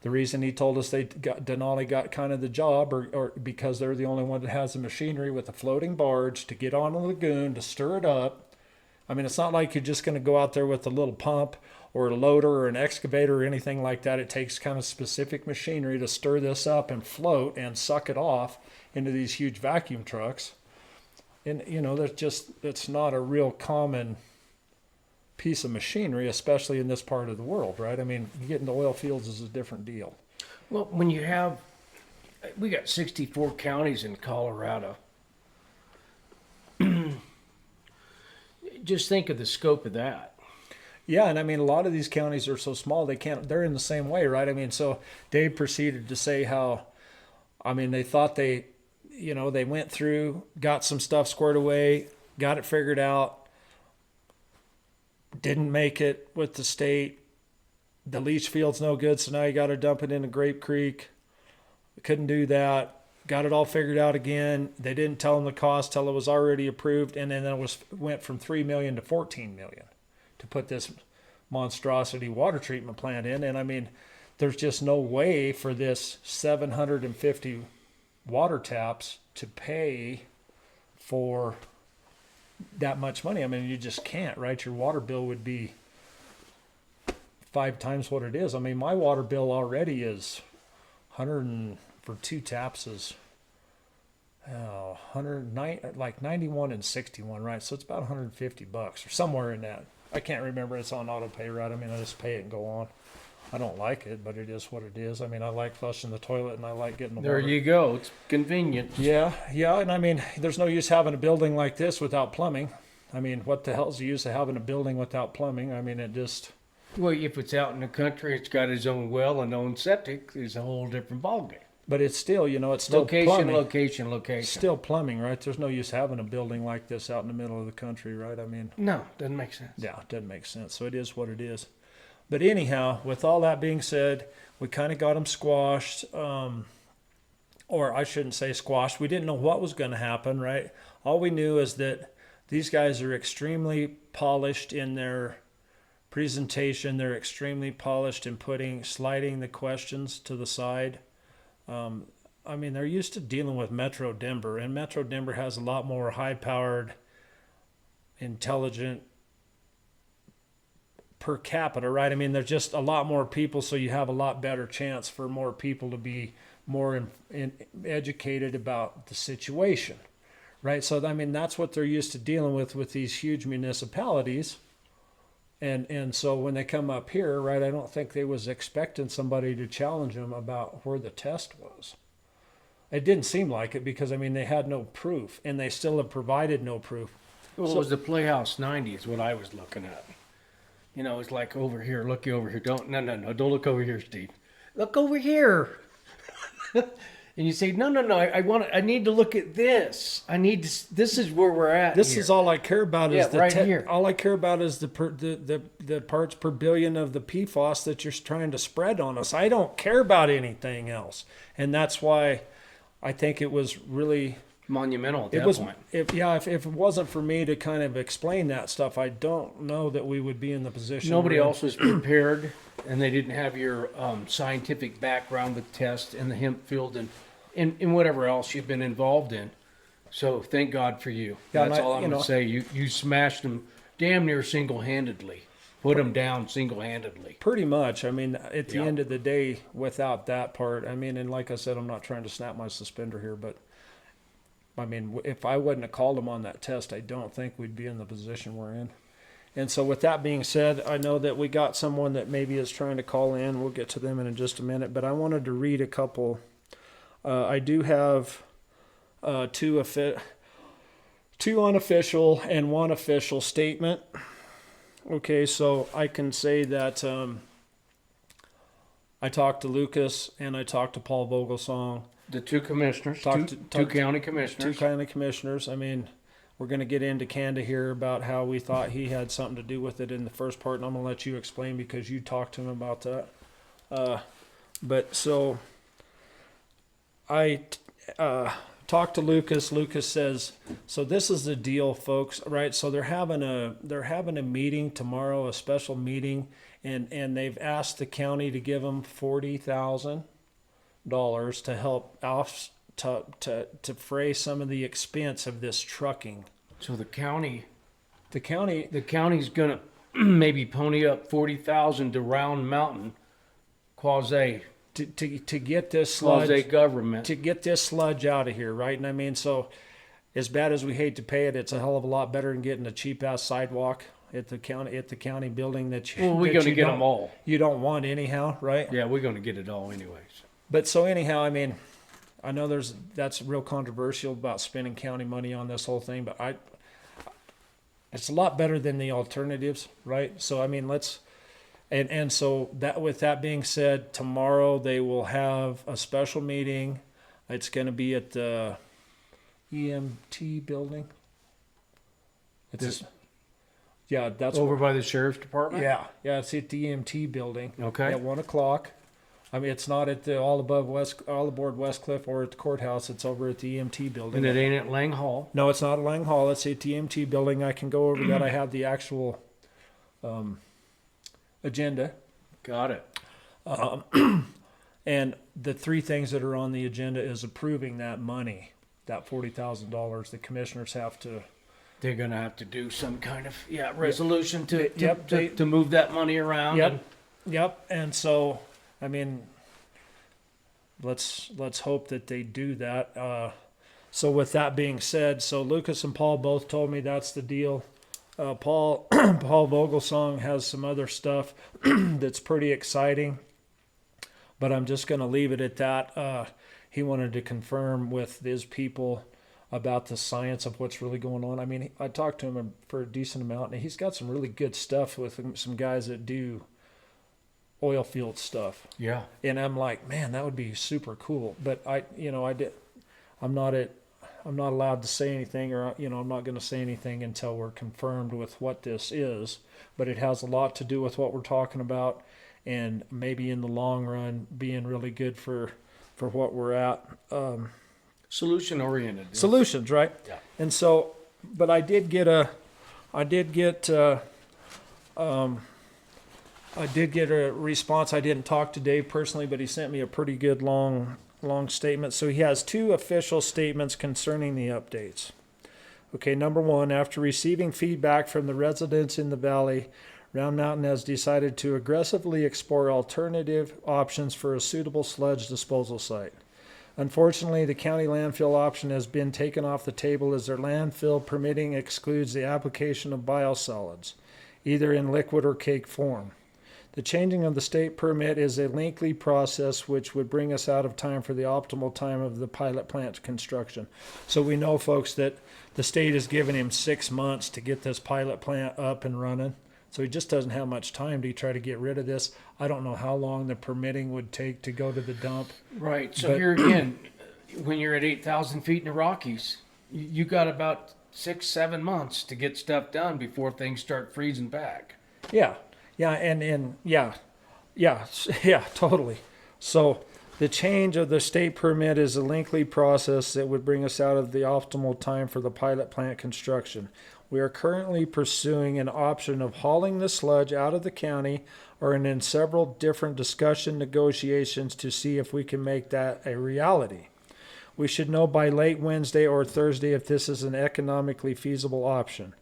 The reason he told us Denali got kind of the job, or because they're the only one that has the machinery with a floating barge to get on a lagoon to stir it up. I mean, it's not like you're just going to go out there with a little pump or a loader or an excavator or anything like that. It takes kind of specific machinery to stir this up and float and suck it off into these huge vacuum trucks. And, you know, it's not a real common piece of machinery, especially in this part of the world, right? I mean, you get into oil fields is a different deal.
Well, we got 64 counties in Colorado. Just think of the scope of that.
Yeah, and I mean, a lot of these counties are so small, they're in the same way, right? I mean, so Dave proceeded to say how, I mean, they thought they went through, got some stuff squared away, got it figured out, didn't make it with the state. The leach field's no good, so now you got to dump it into Grape Creek. Couldn't do that. Got it all figured out again. They didn't tell them the cost till it was already approved, and then it went from $3 million to $14 million to put this monstrosity water treatment plant in. And I mean, there's just no way for this 750 water taps to pay for that much money. I mean, you just can't, right? Your water bill would be 5 times what it is. I mean, my water bill already is for 2 taps is 109, like 91 and 61, right? So it's about $150 or somewhere in that. I can't remember. It's on auto pay, right? I mean, I just pay it and go on. I don't like it, but it is what it is. I mean, I like flushing the toilet, and I like getting the water.
There you go. It's convenient.
Yeah, and I mean, there's no use having a building like this without plumbing. I mean, what the hell's the use of having a building without plumbing? I mean, it just...
Well, if it's out in the country, it's got its own well and own septic. It's a whole different ballgame.
But it's still, it's still plumbing.
Location.
Still plumbing, right? There's no use having a building like this out in the middle of the country, right? I mean...
No, doesn't make sense.
Yeah, it doesn't make sense. So it is what it is. But anyhow, with all that being said, we kind of got them squashed. Or I shouldn't say squashed. We didn't know what was going to happen, right? All we knew is that these guys are extremely polished in their presentation. They're extremely polished in sliding the questions to the side. I mean, they're used to dealing with Metro Denver, and Metro Denver has a lot more high-powered, intelligent per capita, right? I mean, there's just a lot more people, so you have a lot better chance for more people to be more educated about the situation, right? So, I mean, that's what they're used to dealing with these huge municipalities. And so when they come up here, right, I don't think they was expecting somebody to challenge them about where the test was. It didn't seem like it because, I mean, they had no proof, and they still have provided no proof.
Well, it was the Playhouse 90 is what I was looking at. It's like over here, look over here. Don't look over here, Steve. Look over here. And you say, no, I need to look at this. This is where we're at.
This is all I care about is
here.
All I care about is the parts per billion of the PFAS that you're trying to spread on us. I don't care about anything else. And that's why I think it was really
monumental at that point.
If it wasn't for me to kind of explain that stuff, I don't know that we would be in the position.
Nobody else was prepared, and they didn't have your scientific background with tests in the hemp field and whatever else you've been involved in. So thank God for you.
Yeah,
That's all I'm going to say. You smashed them damn near single-handedly. Put them down single-handedly.
Pretty much. I mean, at the
Yeah.
end of the day, without that part, I mean, and like I said, I'm not trying to snap my suspender here, but I mean, if I wouldn't have called him on that test, I don't think we'd be in the position we're in. And so with that being said, I know that we got someone that maybe is trying to call in. We'll get to them in just a minute, but I wanted to read a couple. I do have two unofficial and one official statement. Okay, so I can say that I talked to Lucas and I talked to Paul Vogelsong.
The two commissioners, two county commissioners.
Two county commissioners. I mean, we're going to get into Canada here about how we thought he had something to do with it in the first part, and I'm going to let you explain because you talked to him about that. But so I talked to Lucas. Lucas says, so this is the deal, folks, right? So they're having a meeting tomorrow, a special meeting, and they've asked the county to give them $40,000 to help off to fray some of the expense of this trucking.
So the county's gonna maybe pony up $40,000 to Round Mountain, quasi
to get this sludge
government
to get this sludge out of here, right? And I mean, so as bad as we hate to pay it, it's a hell of a lot better than getting a cheap ass sidewalk at the county building that you.
Well, we're gonna get them all.
You don't want anyhow, right?
Yeah, we're gonna get it all anyways.
But so anyhow, I mean, I know that's real controversial about spending county money on this whole thing, but it's a lot better than the alternatives, right? So I mean, and so that with that being said, tomorrow they will have a special meeting. It's going to be at the EMT building. That's
over by the sheriff's department.
Yeah, it's at the EMT building.
Okay,
at 1:00. I mean, it's not at the all aboard Westcliffe or at the courthouse. It's over at the EMT building.
And it ain't at Lang Hall.
No, it's not at Lang Hall. It's at the EMT building. I can go over that. I have the actual agenda.
Got it.
And the three things that are on the agenda is approving that money, that $40,000. The commissioners have to.
They're going to have to do some kind of resolution to move that money around.
Yep. And so. I mean, let's hope that they do that. So with that being said, so Lucas and Paul both told me that's the deal. Paul Vogelsong has some other stuff that's pretty exciting, but I'm just going to leave it at that. He wanted to confirm with his people about the science of what's really going on. I mean, I talked to him for a decent amount, and he's got some really good stuff with some guys that do oil field stuff.
Yeah.
And I'm like, man, that would be super cool. But I'm not allowed to say anything, or I'm not going to say anything until we're confirmed with what this is. But it has a lot to do with what we're talking about, and maybe in the long run being really good for what we're at.
Solution oriented.
Solutions, right?
Yeah.
And so, but I did get a response. I didn't talk to Dave personally, but he sent me a pretty good long statement. So he has two official statements concerning the updates. Okay, number one, after receiving feedback from the residents in the valley, Round Mountain has decided to aggressively explore alternative options for a suitable sludge disposal site. Unfortunately, the county landfill option has been taken off the table as their landfill permitting excludes the application of biosolids, either in liquid or cake form. The changing of the state permit is a lengthy process which would bring us out of time for the optimal time of the pilot plant construction. So we know, folks, that the state has given him 6 months to get this pilot plant up and running. So he just doesn't have much time to try to get rid of this. I don't know how long the permitting would take to go to the dump.
Right. So here again, when you're at 8,000 feet in the Rockies, you got about 6-7 months to get stuff done before things start freezing back.
Yeah, totally. So the change of the state permit is a lengthy process that would bring us out of the optimal time for the pilot plant construction. We are currently pursuing an option of hauling the sludge out of the county or in several different discussion negotiations to see if we can make that a reality. We should know by late Wednesday or Thursday if this is an economically feasible option.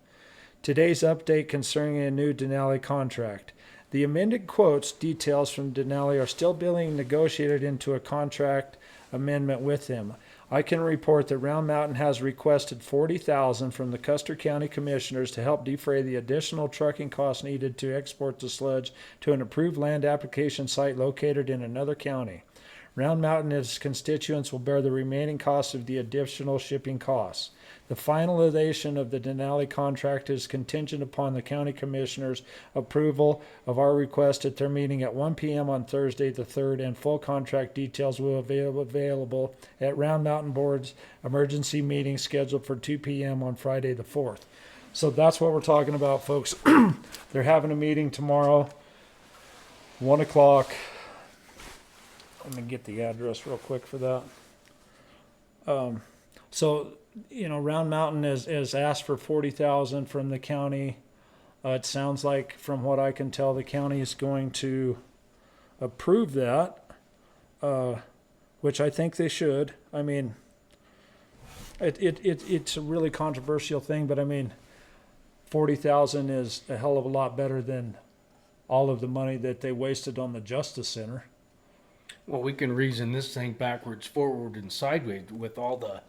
Today's update concerning a new Denali contract. The amended quotes details from Denali are still being negotiated into a contract amendment with them. I can report that Round Mountain has requested $40,000 from the Custer County Commissioners to help defray the additional trucking costs needed to export the sludge to an approved land application site located in another county. Round Mountain and its constituents will bear the remaining costs of the additional shipping costs. The finalization of the Denali contract is contingent upon the County Commissioners' approval of our request at their meeting at 1 p.m. on Thursday the 3rd, and full contract details will be available at Round Mountain Board's emergency meeting scheduled for 2 p.m. on Friday the 4th. So that's what we're talking about, folks. They're having a meeting tomorrow, 1 o'clock. Let me get the address real quick for that. Round Mountain has asked for $40,000 from the county. It sounds like, from what I can tell, the county is going to approve that, which I think they should. I mean, it's a really controversial thing, but I mean, $40,000 is a hell of a lot better than all of the money that they wasted on the Justice Center.
Well, we can reason this thing backwards, forward, and sideways with all the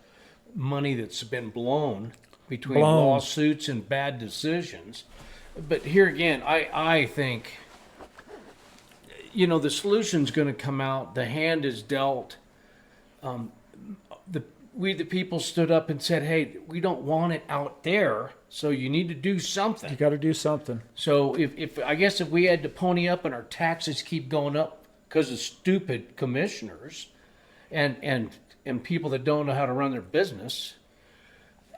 money that's been blown between lawsuits and bad decisions. But here again, I think, the solution's going to come out. The hand is dealt. We the people stood up and said, hey, we don't want it out there, so you need to do something.
You got to do something.
So if we had to pony up and our taxes keep going up because of stupid commissioners and people that don't know how to run their business,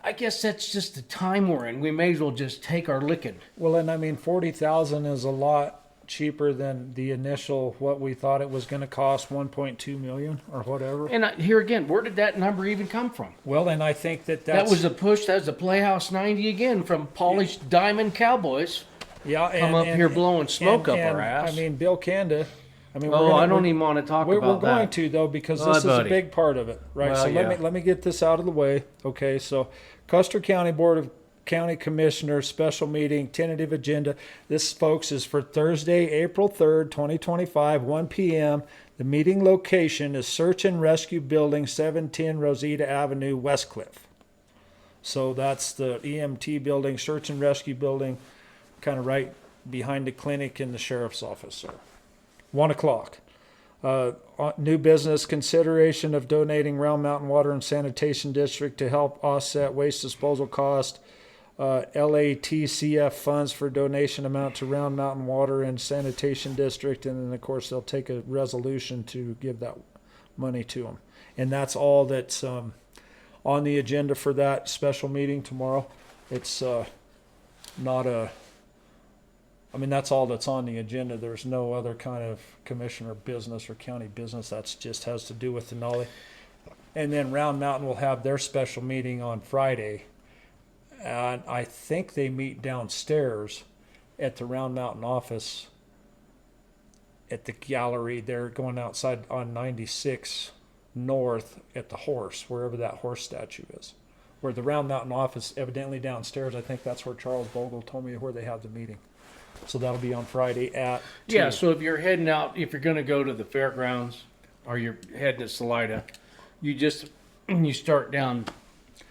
I guess that's just the time we're in. We may as well just take our licking.
Well, and I mean, $40,000 is a lot cheaper than the initial, what we thought it was going to cost, $1.2 million or whatever.
And here again, where did that number even come from?
Well, and I think that
was a push. That was a Playhouse 90 again from polished diamond cowboys.
Yeah,
come up here blowing smoke up our ass.
I mean, Bill Canda. I mean,
I don't even want to talk about that.
We're going to, though, because this is a big part of it, right?
Well,
so let me get this out of the way. Okay, so Custer County Board of County Commissioners special meeting, tentative agenda. This, folks, is for Thursday, April 3rd, 2025, 1 p.m. The meeting location is Search and Rescue Building, 710 Rosita Avenue, Westcliffe. So that's the EMT building, Search and Rescue Building, kind of right behind the clinic in the sheriff's office there. 1 o'clock. New business, consideration of donating Round Mountain Water and Sanitation District to help offset waste disposal cost. LATCF funds for donation amount to Round Mountain Water and Sanitation District. And then, of course, they'll take a resolution to give that money to them. And that's all that's on the agenda for that special meeting tomorrow. It's that's all that's on the agenda. There's no other kind of commissioner business or county business. That's just has to do with Denali. And then Round Mountain will have their special meeting on Friday. And I think they meet downstairs at the Round Mountain office at the gallery. They're going outside on 96 North at the horse, wherever that horse statue is. Where the Round Mountain office, evidently downstairs, I think that's where Charles Bogle told me where they have the meeting. So that'll be on Friday at 2.
Yeah, so if you're heading out, if you're going to go to the fairgrounds or you're heading to Salida, you start down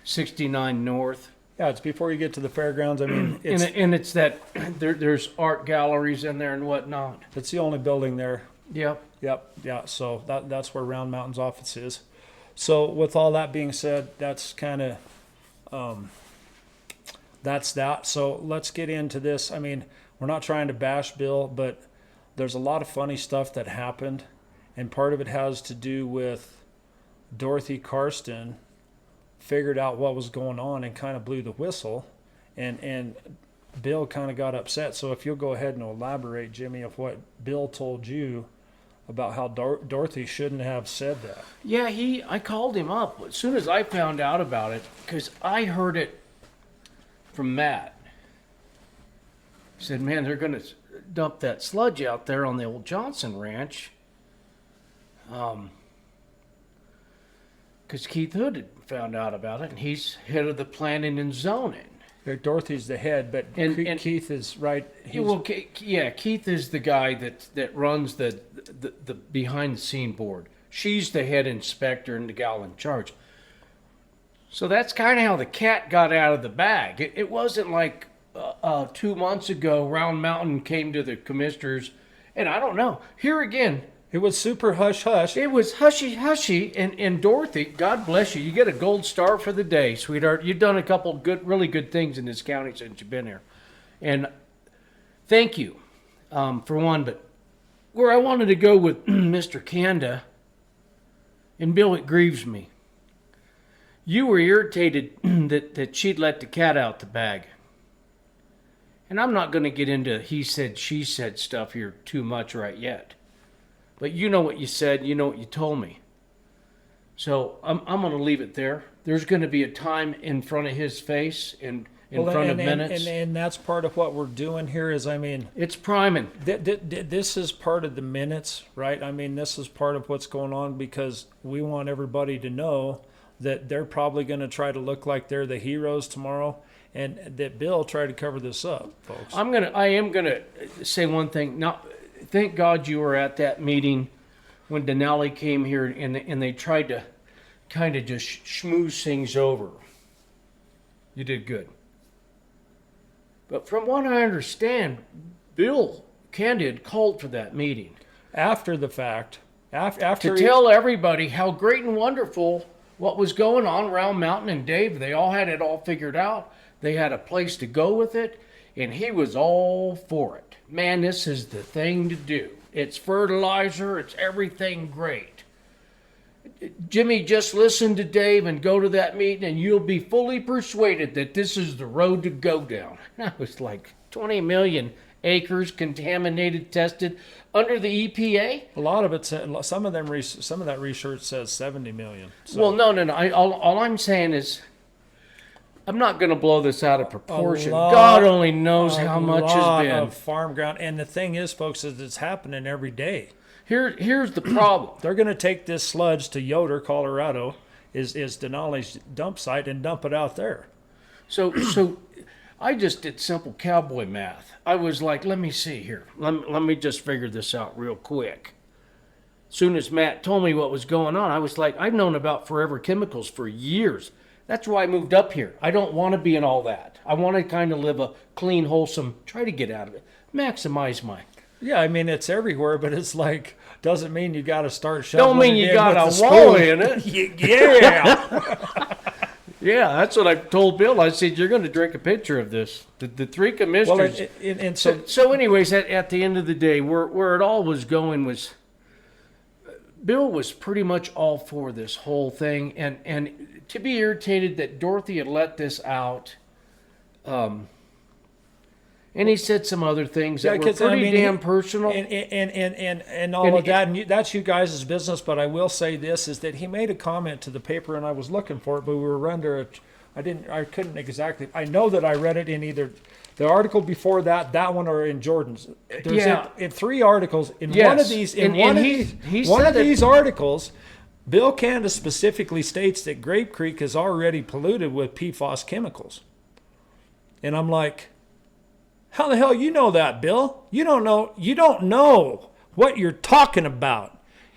69 North.
Yeah, it's before you get to the fairgrounds. I mean,
it's that there's art galleries in there and whatnot.
It's the only building there.
Yep.
Yeah. So that's where Round Mountain's office is. So with all that being said, that's kind of that's that. So let's get into this. I mean, we're not trying to bash Bill, but there's a lot of funny stuff that happened, and part of it has to do with Dorothy Karsten figured out what was going on and kind of blew the whistle, and Bill kind of got upset. So if you'll go ahead and elaborate, Jimmy, of what Bill told you about how Dorothy shouldn't have said that.
Yeah, I called him up as soon as I found out about it, because I heard it from Matt. He said, man, they're going to dump that sludge out there on the old Johnson Ranch. because Keith Hood had found out about it, and he's head of the planning and zoning.
Dorothy's the head, but
And
Keith is right.
Keith is the guy that runs the behind the scene board. She's the head inspector and the gal in charge. So that's kind of how the cat got out of the bag. It wasn't like 2 months ago, Round Mountain came to the commissioners, and I don't know. Here again,
it was super hush-hush.
it was hushy-hushy, and Dorothy, God bless you, you get a gold star for the day, sweetheart. You've done a couple really good things in this county since you've been here. And thank you, for one. But where I wanted to go with Mr. Kanda, and Bill, it grieves me. You were irritated that she'd let the cat out the bag. And I'm not going to get into he said, she said stuff here too much right yet. But you know what you said, you know what you told me. So I'm going to leave it there. There's going to be a time in front of his face in front of minutes.
And that's part of what we're doing here is,
it's priming.
This is part of the minutes, right? This is part of what's going on because we want everybody to know that they're probably going to try to look like they're the heroes tomorrow, and that Bill tried to cover this up, folks.
I am gonna say one thing. Now, thank God you were at that meeting when Denali came here, and they tried to kind of just schmooze things over. You did good. But from what I understand, Bill Candid called for that meeting
After the fact, after
to tell everybody how great and wonderful what was going on around Mountain and Dave. They all had it all figured out. They had a place to go with it, and he was all for it. Man, this is the thing to do. It's fertilizer. It's everything great. Jimmy, just listen to Dave and go to that meeting, and you'll be fully persuaded that this is the road to go down. That was like 20 million acres contaminated, tested under the EPA.
A lot of it, some of that research says 70 million. So.
Well, no. All I'm saying is, I'm not going to blow this out of proportion. God only knows how much has been.
Of farm ground, and the thing is, folks, is it's happening every day.
Here's the problem.
They're going to take this sludge to Yoder, Colorado, is Denali's dump site, and dump it out there.
So I just did simple cowboy math. I was like, let me see here. Let me just figure this out real quick. Soon as Matt told me what was going on, I was like, I've known about Forever Chemicals for years. That's why I moved up here. I don't want to be in all that. I want to kind of live a clean, wholesome, try to get out of it, maximize my.
Yeah, it's everywhere, but it's like, doesn't mean you got to start shoveling.
Don't mean you got to wallow in it.
Yeah.
Yeah, that's what I told Bill. I said, you're going to drink a picture of this. The three commissioners.
Well,
so anyways, at the end of the day, where it all was going was, Bill was pretty much all for this whole thing. And to be irritated that Dorothy had let this out, and he said some other things that were pretty damn personal.
And all of that. And that's you guys' business. But I will say this, is that he made a comment to the paper, and I was looking for it, but we were under it. I couldn't exactly. I know that I read it in either the article before that one, or in Jordan's. There's in three articles. In one of these, one of these articles, Bill Candace specifically states that Grape Creek is already polluted with PFAS chemicals. And I'm like, how the hell you know that, Bill? You don't know what you're talking about.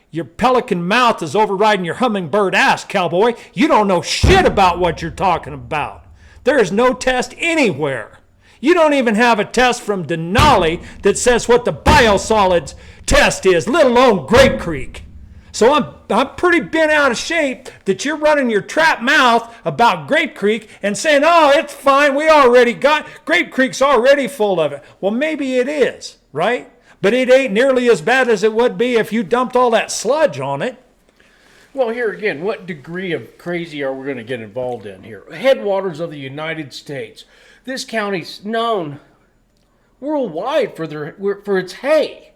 Your pelican mouth is overriding your hummingbird ass, cowboy. You don't know shit about what you're talking about. There is no test anywhere. You don't even have a test from Denali that says what the biosolids test is, let alone Grape Creek. So I'm pretty bent out of shape that you're running your trap mouth about Grape Creek and saying, oh, it's fine, Grape Creek's already full of it. Well, maybe it is, right? But it ain't nearly as bad as it would be if you dumped all that sludge on it.
Well, here again, what degree of crazy are we going to get involved in here? Headwaters of the United States. This county's known worldwide for its hay,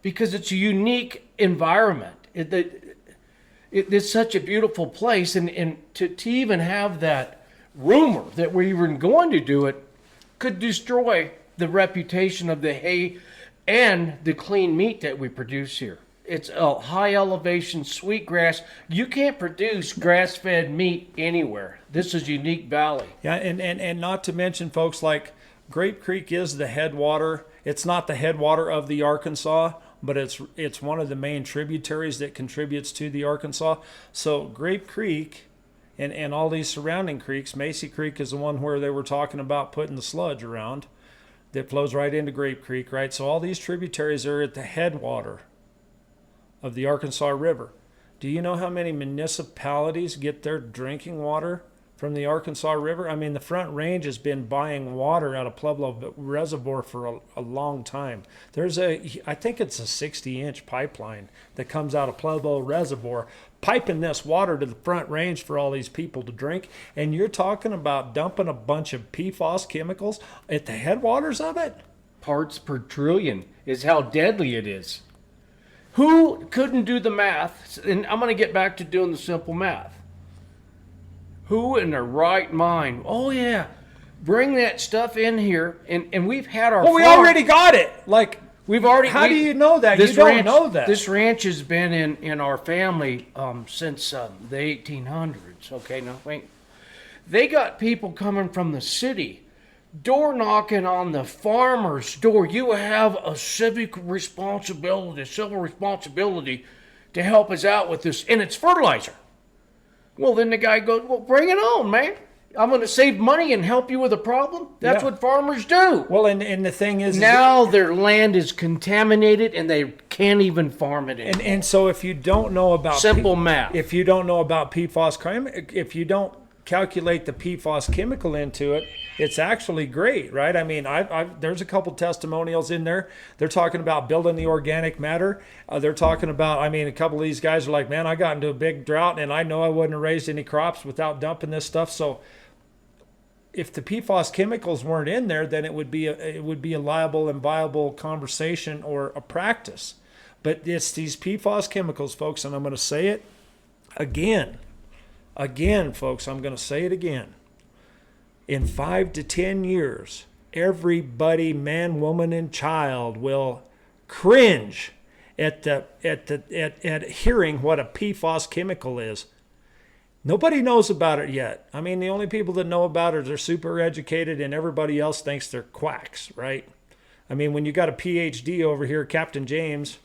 because it's a unique environment. It's such a beautiful place, and to even have that rumor that we're even going to do it could destroy the reputation of the hay and the clean meat that we produce here. It's a high elevation sweet grass. You can't produce grass-fed meat anywhere. This is unique valley.
Yeah, and not to mention, folks, like Grape Creek is the headwater. It's not the headwater of the Arkansas, but it's one of the main tributaries that contributes to the Arkansas. So Grape Creek and all these surrounding creeks, Macy Creek is the one where they were talking about putting the sludge around that flows right into Grape Creek, right? So all these tributaries are at the headwater of the Arkansas River. Do you know how many municipalities get their drinking water from the Arkansas River? I mean, the Front Range has been buying water out of Pueblo Reservoir for a long time. I think it's a 60-inch pipeline that comes out of Pueblo Reservoir, piping this water to the Front Range for all these people to drink. And you're talking about dumping a bunch of PFAS chemicals at the headwaters of it?
Parts per trillion is how deadly it is. Who couldn't do the math? And I'm going to get back to doing the simple math. Who in their right mind? Oh yeah, bring that stuff in here, and we've had our.
Well, we already got it. Like
we've already.
How do you know that? You don't know that.
This ranch has been in our family since the 1800s. Okay, now wait. They got people coming from the city, door knocking on the farmer's door. You have a civil responsibility to help us out with this, and it's fertilizer. Well, then the guy goes, well, bring it on, man. I'm going to save money and help you with a problem. That's what farmers do.
Well, and the thing is...
Now their land is contaminated and they can't even farm it anymore.
And so if you don't know about...
Simple math.
If you don't know about PFAS crime, if you don't calculate the PFAS chemical into it, it's actually great, right? I mean, there's a couple testimonials in there. They're talking about building the organic matter. They're talking about, I mean, a couple of these guys are like, man, I got into a big drought and I know I wouldn't have raised any crops without dumping this stuff. So if the PFAS chemicals weren't in there, then it would be a liable and viable conversation or a practice. But it's these PFAS chemicals, folks, and I'm going to say it again, folks, I'm going to say it again. In 5 to 10 years, everybody, man, woman, and child will cringe at hearing what a PFAS chemical is. Nobody knows about it yet. I mean, the only people that know about it are super educated, and everybody else thinks they're quacks, right? I mean, when you got a PhD over here, Captain James,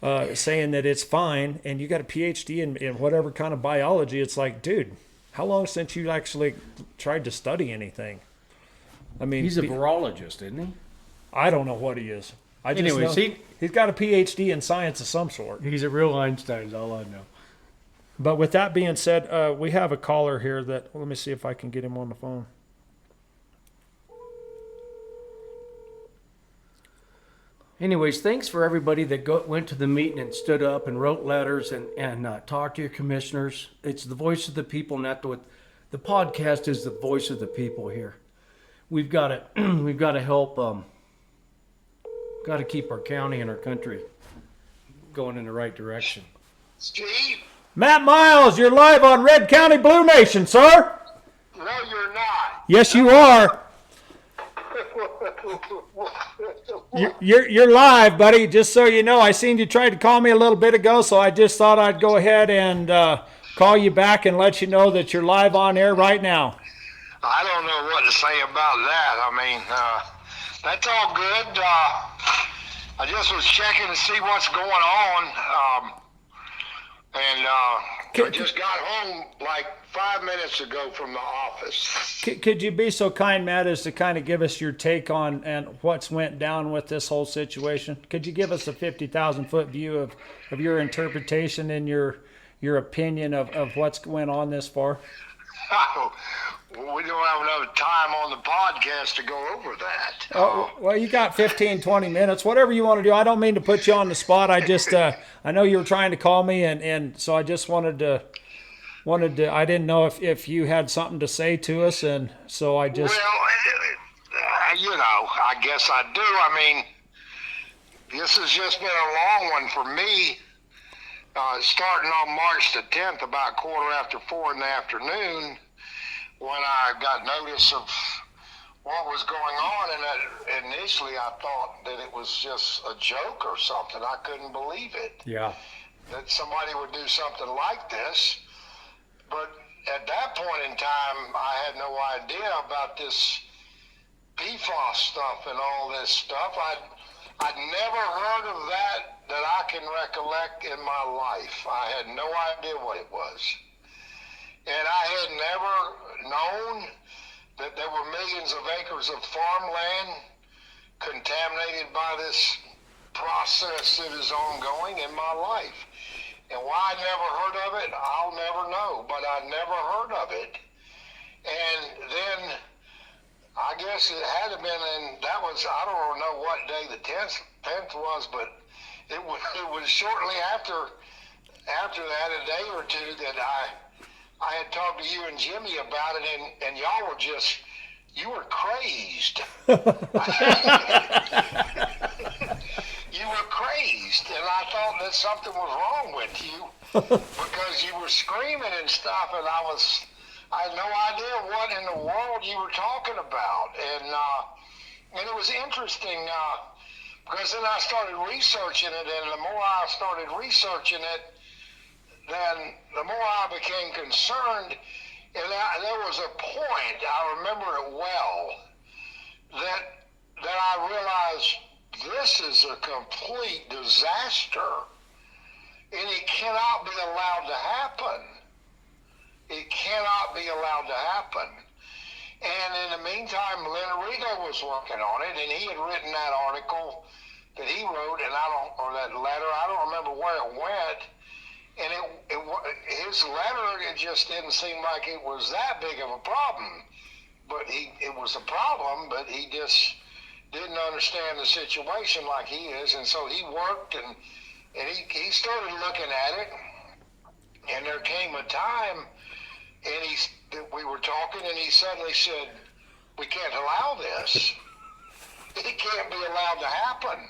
saying that it's fine, and you got a PhD in whatever kind of biology, it's like, dude, how long since you actually tried to study anything? I mean,
he's a virologist, isn't he?
I don't know what he is.
Anyways,
he's got a PhD in science of some sort.
He's a real Einstein, is all I know.
But with that being said, we have a caller here that, let me see if I can get him on the phone.
Anyways, thanks for everybody that went to the meeting and stood up and wrote letters and talked to your commissioners. It's the voice of the people, not the podcast is the voice of the people here. We've got to help. Got to keep our county and our country going in the right direction.
Steve?
Matt Miles, you're live on Red County Blue Nation, sir.
No, you're not.
Yes, you are. You're live, buddy. Just so you know, I seen you tried to call me a little bit ago, so I just thought I'd go ahead and call you back and let you know that you're live on air right now.
I don't know what to say about that. I mean, that's all good. I just was checking to see what's going on. I just got home like 5 minutes ago from the office.
Could you be so kind, Matt, as to kind of give us your take on and what's went down with this whole situation? Could you give us a 50,000-foot view of your interpretation and your opinion of what's went on this far?
We don't have enough time on the podcast to go over that.
Well, you got 15, 20 minutes, whatever you want to do. I don't mean to put you on the spot. I just, I know you were trying to call me, and so I just wanted to, I didn't know if you had something to say to us, and so I just.
Well, I guess I do. I mean, this has just been a long one for me. Starting on March the 10th, about 4:15 in the afternoon, when I got notice of what was going on, and initially I thought that it was just a joke or something. I couldn't believe it.
Yeah.
That somebody would do something like this. But at that point in time, I had no idea about this PFAS stuff and all this stuff. I'd never heard of that I can recollect in my life. I had no idea what it was. And I had never known that there were millions of acres of farmland contaminated by this process that is ongoing in my life. And why I never heard of it, I'll never know, but I never heard of it. And then I guess it had to been, and that was, I don't know what day the 10th was, but it was shortly after that, a day or two, that I had talked to you and Jimmy about it, and y'all were just, you were crazed. You were crazed, and I thought that something was wrong with you because you were screaming and stuff, and I had no idea what in the world you were talking about. And it was interesting because then I started researching it, and the more I started researching it, then the more I became concerned. And there was a point, I remember it well, that I realized this is a complete disaster, and it cannot be allowed to happen. It cannot be allowed to happen. And in the meantime, Lenarigo was working on it, and he had written that article that he wrote, and or that letter, I don't remember where it went. And his letter, it just didn't seem like it was that big of a problem. But it was a problem, but he just didn't understand the situation like he is. And so he worked, and he started looking at it. And there came a time, and we were talking, and he suddenly said, "We can't allow this. It can't be allowed to happen.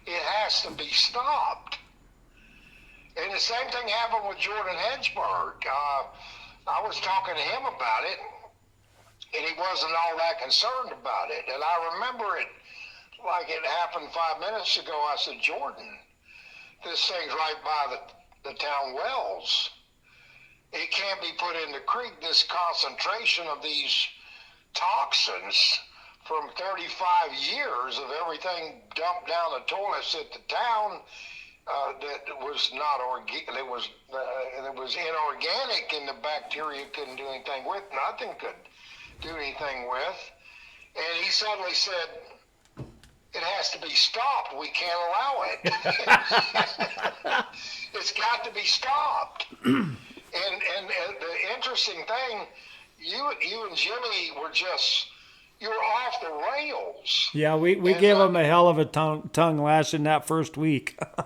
It has to be stopped." And the same thing happened with Jordan Hedgeberg. I was talking to him about it, and he wasn't all that concerned about it. And I remember it like it happened 5 minutes ago. I said, "Jordan, this thing's right by the town wells. It can't be put in the creek. This concentration of these toxins from 35 years of everything dumped down the toilets at the town, that was not organic. It was inorganic, and the bacteria couldn't do anything with. Nothing could do anything with." And he suddenly said, "It has to be stopped. We can't allow it. It's got to be stopped." And the interesting thing, you and Jimmy were just, you were off the rails.
Yeah, we gave him a hell of a tongue lashing that first week.
and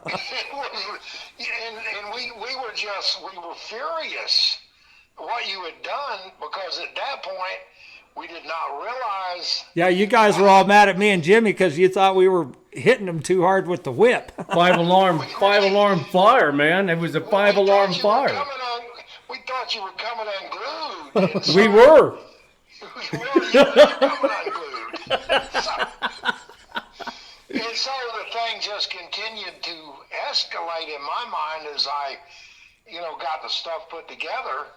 we were furious what you had done, because at that point we did not realize.
Yeah, you guys were all mad at me and Jimmy because you thought we were hitting them too hard with the whip.
Five alarm fire, man. It was a five-alarm fire.
We thought you were coming unglued. So,
we were.
You were coming unglued. And so the thing just continued to escalate in my mind as I, got the stuff put together.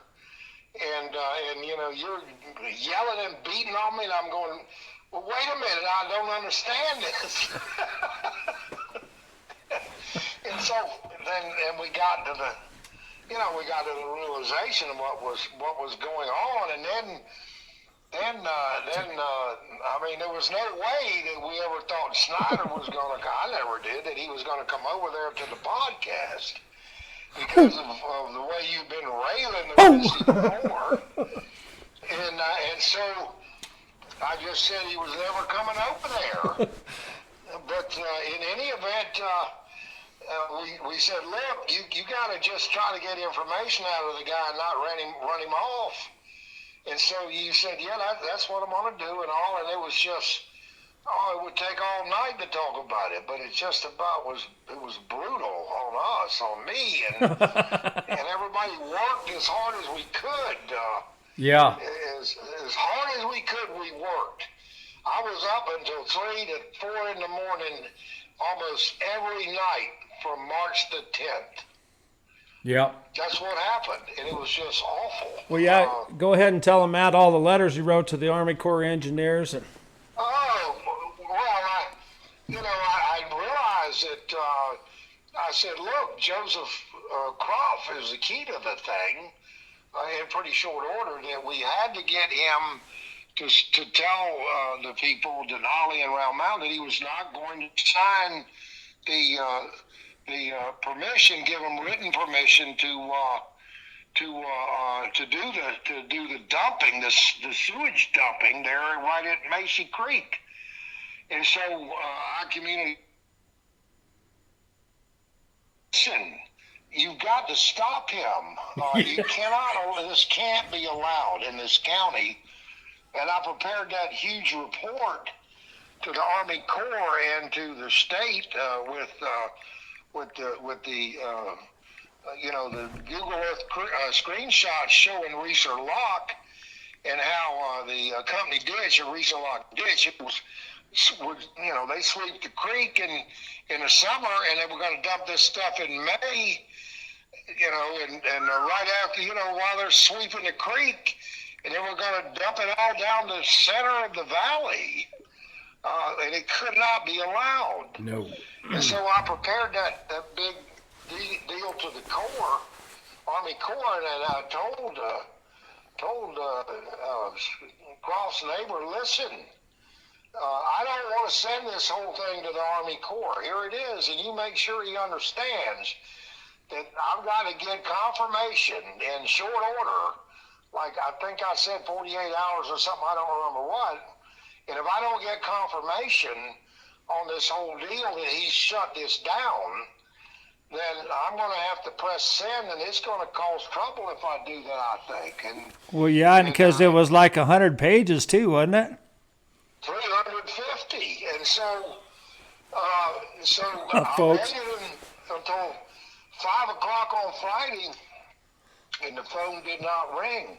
And you're yelling and beating on me, and I'm going, "Well, wait a minute, I don't understand this." And so then we got to the realization of what was going on, and then there was no way that we ever thought Snyder was going to. I never did that he was going to come over there to the podcast, because of the way you've been railing the Wednesday before. And so I just said he was never coming over there. But in any event, we said, "Look, you got to just try to get information out of the guy and not run him off." And so you said, "Yeah, that's what I'm going to do," and all. And it was just, it would take all night to talk about it, but it just about was brutal on us, on me, and everybody worked as hard as we could.
Yeah.
As hard as we could, we worked. I was up until 3 to 4 in the morning almost every night from March the 10th.
Yeah.
That's what happened, and it was just awful.
Well, yeah, go ahead and tell them, Matt, all the letters you wrote to the Army Corps of Engineers. And
I realized that I said, look, Joseph Croft is the key to the thing in pretty short order, that we had to get him to tell the people, Denali and Round Mountain, that he was not going to sign the permission, give him written permission to do the dumping, the sewage dumping there right at Macy Creek. And so our community, listen, you've got to stop him. You cannot, this can't be allowed in this county. And I prepared that huge report to the Army Corps and to the state with the Google Earth screenshots showing Reeser Lock and how the company ditch, or Reeser Lock ditch, it was they sweep the creek in the summer, and they were going to dump this stuff in May, and right after, while they're sweeping the creek, and they were going to dump it all down the center of the valley, and it could not be allowed.
No.
And so I prepared that big deal to the Corps, Army Corps, and I told Croft's neighbor, listen, I don't want to send this whole thing to the Army Corps. Here it is, and you make sure he understands that I've got to get confirmation in short order. Like I think I said 48 hours or something, I don't remember what. And if I don't get confirmation on this whole deal that he's shut this down, then I'm going to have to press send, and it's going to cause trouble if I do that, I think.
Well, yeah, and because it was like 100 pages too, wasn't it?
350, and so
Folks.
I waited until 5 o'clock on Friday, and the phone did not ring.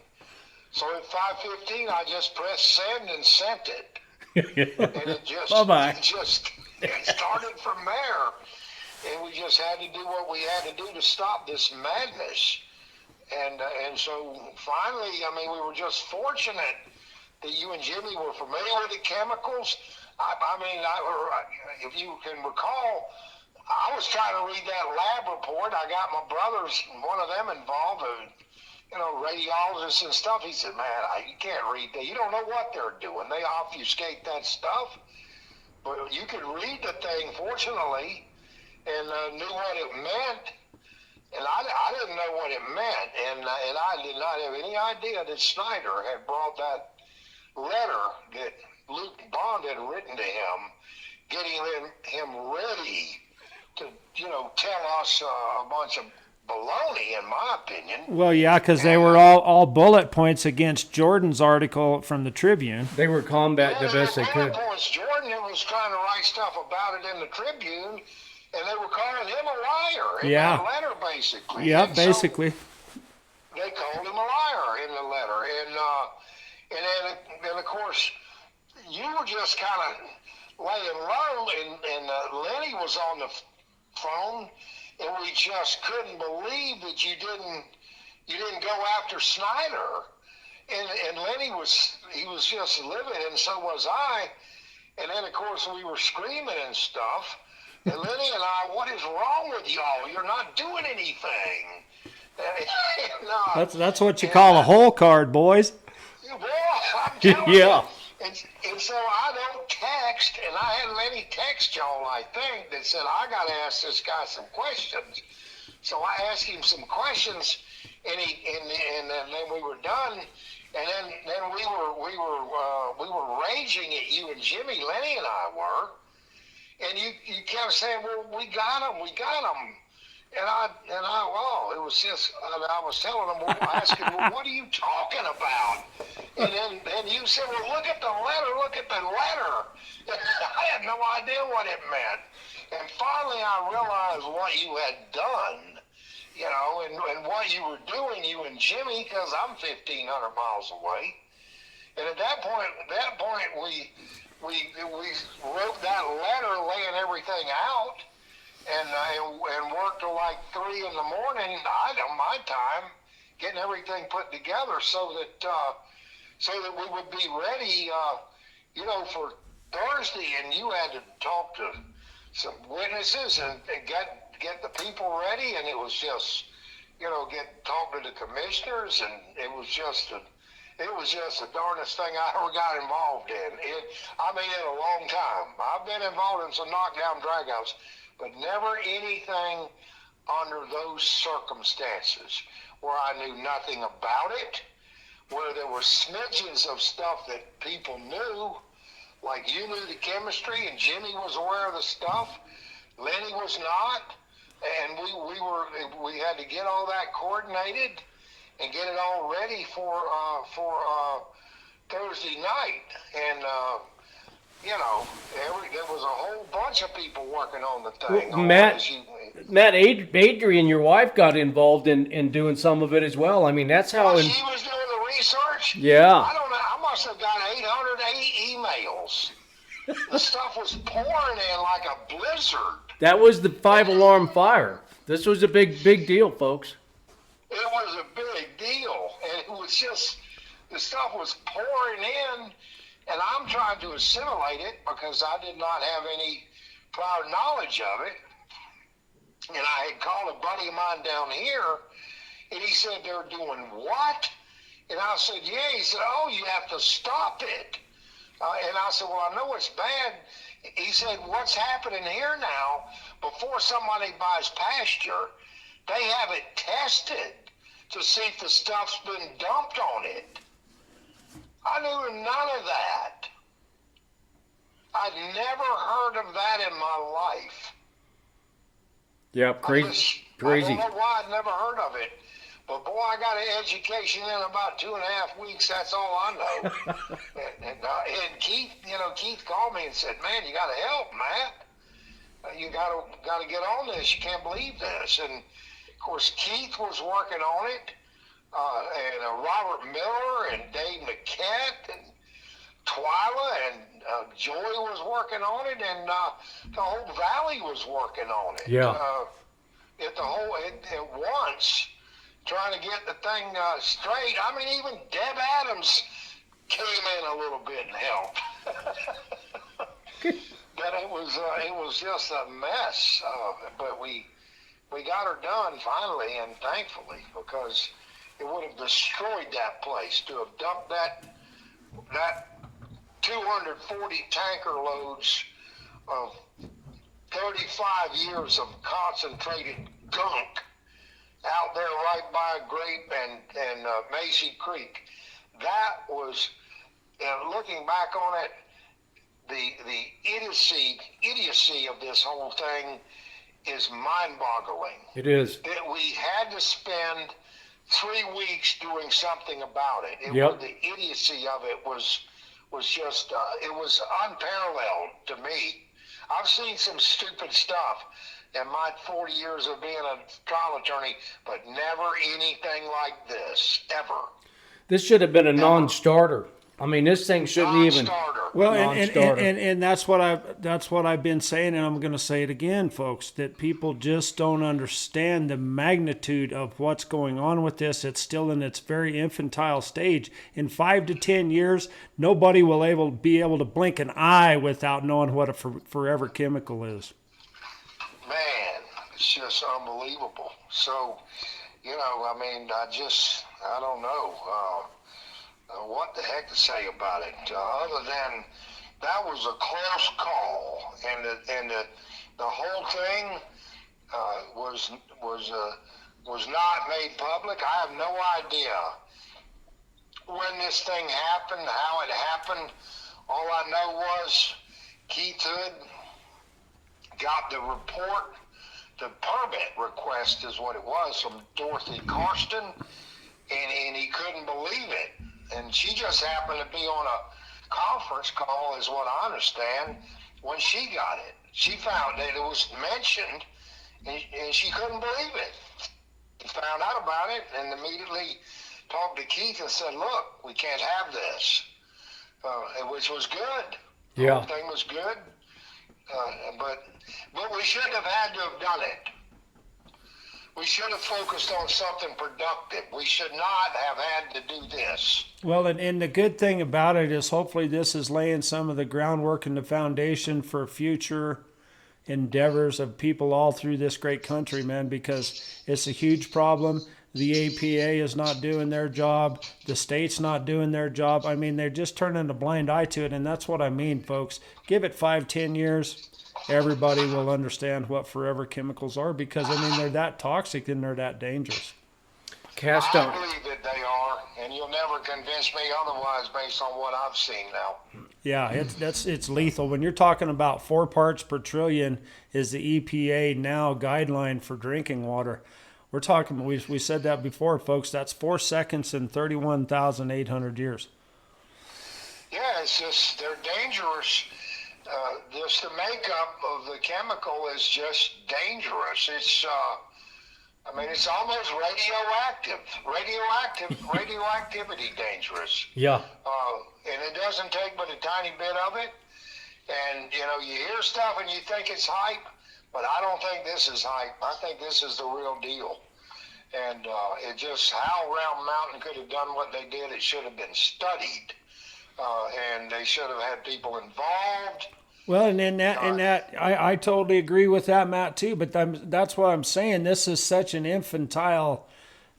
So at 5:15, I just pressed send and sent it, and it just it started from there, and we just had to do what we had to do to stop this madness, and so finally, we were just fortunate that you and Jimmy were familiar with the chemicals. If you can recall, I was trying to read that lab report. I got my brothers, one of them involved, radiologists and stuff. He said, man, you can't read that. You don't know what they're doing. They obfuscate that stuff. But you could read the thing, fortunately, and knew what it meant. And I didn't know what it meant. And I did not have any idea that Snyder had brought that letter that Luke Bond had written to him, getting him ready to, tell us a bunch of baloney, in my opinion.
Well, yeah, because they were all bullet points against Jordan's article from the Tribune.
They were combat the best they could.
Jordan was trying to write stuff about it in the Tribune, and they were calling him a liar in that letter, basically.
Yeah,
and
basically.
So they called him a liar in the letter, and then of course you were just kind of laying low, and Lenny was on the phone, and we just couldn't believe that you didn't go after Snyder, and Lenny was just livid, and so was I, and then of course we were screaming and stuff, and Lenny and I, what is wrong with y'all? You're not doing anything.
That's what you call a hole card, boys.
Well, I'm telling
Yeah.
you. And so I don't text, and I had Lenny text y'all, I think, that said, I got to ask this guy some questions. So I asked him some questions, and then we were done, and then we were raging at you and Jimmy, Lenny and I were, and you kept saying, well, we got him. And it was just, I was telling them, asking, well, what are you talking about? And then you said, well, look at the letter. I had no idea what it meant. And finally I realized what you had done, and what you were doing, you and Jimmy, because I'm 1,500 miles away. And at that point, we wrote that letter laying everything out, and worked till like 3 in the morning. My time, getting everything put together so that we would be ready, for Thursday. And you had to talk to some witnesses and get the people ready, and it was just, talk to the commissioners, and it was just the darndest thing I ever got involved in. In a long time. I've been involved in some knockdown dragouts, but never anything under those circumstances where I knew nothing about it, where there were smidgens of stuff that people knew, like you knew the chemistry and Jimmy was aware of the stuff, Lenny was not, and we had to get all that coordinated and get it all ready for Thursday night. And there was a whole bunch of people working on the thing.
Well, Matt, Adrian, your wife, got involved in doing some of it as well. I mean, that's how.
She was doing the research.
Yeah.
I don't know. I must have got 808 emails. The stuff was pouring in like a blizzard.
That was the 5-alarm fire. This was a big deal, folks.
It was a big deal, and it was just, the stuff was pouring in, and I'm trying to assimilate it because I did not have any prior knowledge of it. And I had called a buddy of mine down here, and he said, "They're doing what?" And I said, "Yeah." He said, "Oh, you have to stop it." And I said, "Well, I know it's bad." He said, "What's happening here now, before somebody buys pasture, they have it tested to see if the stuff's been dumped on it." I knew none of that. I'd never heard of that in my life.
Yeah, crazy.
I don't know why I'd never heard of it. But boy, I got an education in about 2.5 weeks. That's all I know. and Keith, Keith called me and said, "Man, you got to help, Matt. You got to get on this. You can't believe this." And of course, Keith was working on it, and Robert Miller and Dave McKett and Twyla and Joy was working on it, and the whole valley was working on it.
Yeah.
At once, trying to get the thing straight. I mean, even Deb Adams came in a little bit and helped. But it was just a mess. But we got her done finally, and thankfully, because it would have destroyed that place to have dumped that 240 tanker loads of 35 years of concentrated gunk out there right by Grape and Macy Creek. That was, looking back on it, the idiocy of this whole thing is mind-boggling.
It is.
That we had to spend 3 weeks doing something about it. The idiocy of it was just, it was unparalleled to me. I've seen some stupid stuff in my 40 years of being a trial attorney, but never anything like this, ever.
This should have been a non-starter. I mean, this thing shouldn't even.
Well, and that's what I've been saying, and I'm going to say it again, folks. That people just don't understand the magnitude of what's going on with this. It's still in its very infantile stage. In 5 to 10 years, nobody will be able to blink an eye without knowing what a forever chemical is.
Man, it's just unbelievable. So, I don't know. What the heck to say about it, other than that was a close call, and the whole thing was not made public. I have no idea when this thing happened, how it happened. All I know was Keith Hood got the report, the permit request is what it was, from Dorothy Karsten, and he couldn't believe it. And she just happened to be on a conference call, is what I understand, when she got it. She found that it was mentioned, and she couldn't believe it. She found out about it and immediately talked to Keith and said, "Look, we can't have this," which was good. The whole thing was good, but we shouldn't have had to have done it. We should have focused on something productive. We should not have had to do this.
Well, and the good thing about it is hopefully this is laying some of the groundwork and the foundation for future endeavors of people all through this great country, man, because it's a huge problem. The APA is not doing their job. The state's not doing their job. I mean, they're just turning a blind eye to it, and that's what I mean, folks. Give it 5-10 years. Everybody will understand what forever chemicals are because, I mean, they're that toxic and they're that dangerous.
I believe that they are, and you'll never convince me otherwise based on what I've seen now.
Yeah, it's lethal. When you're talking about 4 parts per trillion is the EPA now guideline for drinking water. We're talking, we said that before, folks, that's 4 seconds in 31,800 years.
Yeah, it's just, they're dangerous. Just the makeup of the chemical is just dangerous. It's, I mean, it's almost radioactivity dangerous.
Yeah.
And it doesn't take but a tiny bit of it. And, you know, you hear stuff and you think it's hype, but I don't think this is hype. I think this is the real deal. And it just, how Round Mountain could have done what they did, it should have been studied. And they should have had people involved.
Well, and in that, I totally agree with that, Matt, too. But that's what I'm saying. This is such an infantile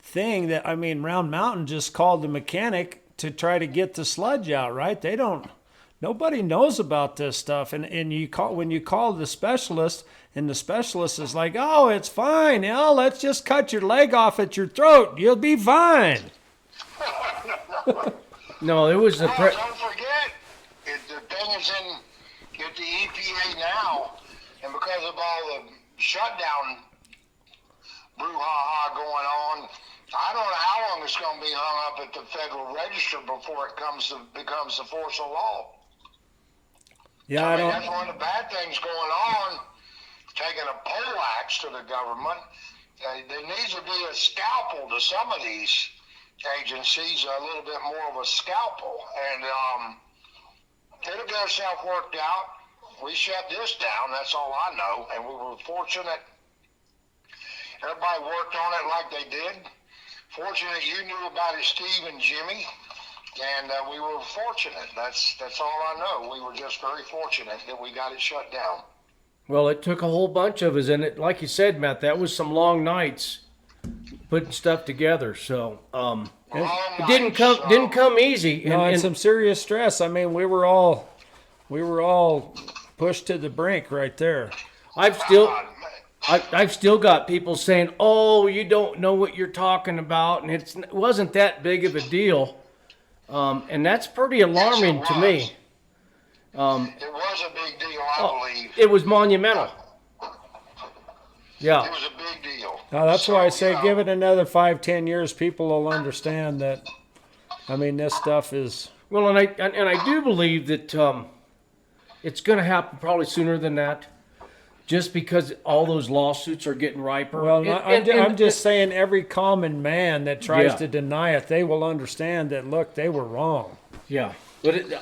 thing that, I mean, Round Mountain just called the mechanic to try to get the sludge out, right? Nobody knows about this stuff. And when you call the specialist, and the specialist is like, oh, it's fine. You know, let's just cut your leg off at your throat. You'll be fine.
No, it was
don't forget, the thing is at the EPA now, and because of all the shutdown brouhaha going on, I don't know how long it's going to be hung up at the Federal Register before it becomes the force of law.
Yeah,
I mean, that's one of the bad things going on, taking a pole axe to the government. There needs to be a scalpel to some of these agencies, a little bit more of a scalpel, and it'll get itself worked out. We shut this down, that's all I know, and we were fortunate. Everybody worked on it like they did. Fortunate you knew about it, Steve and Jimmy, and we were fortunate. That's all I know. We were just very fortunate that we got it shut down.
Well, it took a whole bunch of us, and it, like you said, Matt, that was some long nights putting stuff together. So it didn't come easy.
And some serious stress. I mean, we were all pushed to the brink right there.
I've still got people saying, "Oh, you don't know what you're talking about," and it wasn't that big of a deal, and that's pretty alarming to me.
It was a big deal, I believe.
It was monumental. Yeah.
It was a big deal.
Now, that's why I say give it another 5-10 years. People will understand that. I mean, this stuff is.
Well, and I do believe that it's going to happen probably sooner than that, just because all those lawsuits are getting riper.
Well, I'm just saying, every common man that tries to deny it, they will understand that. Look, they were wrong.
Yeah. But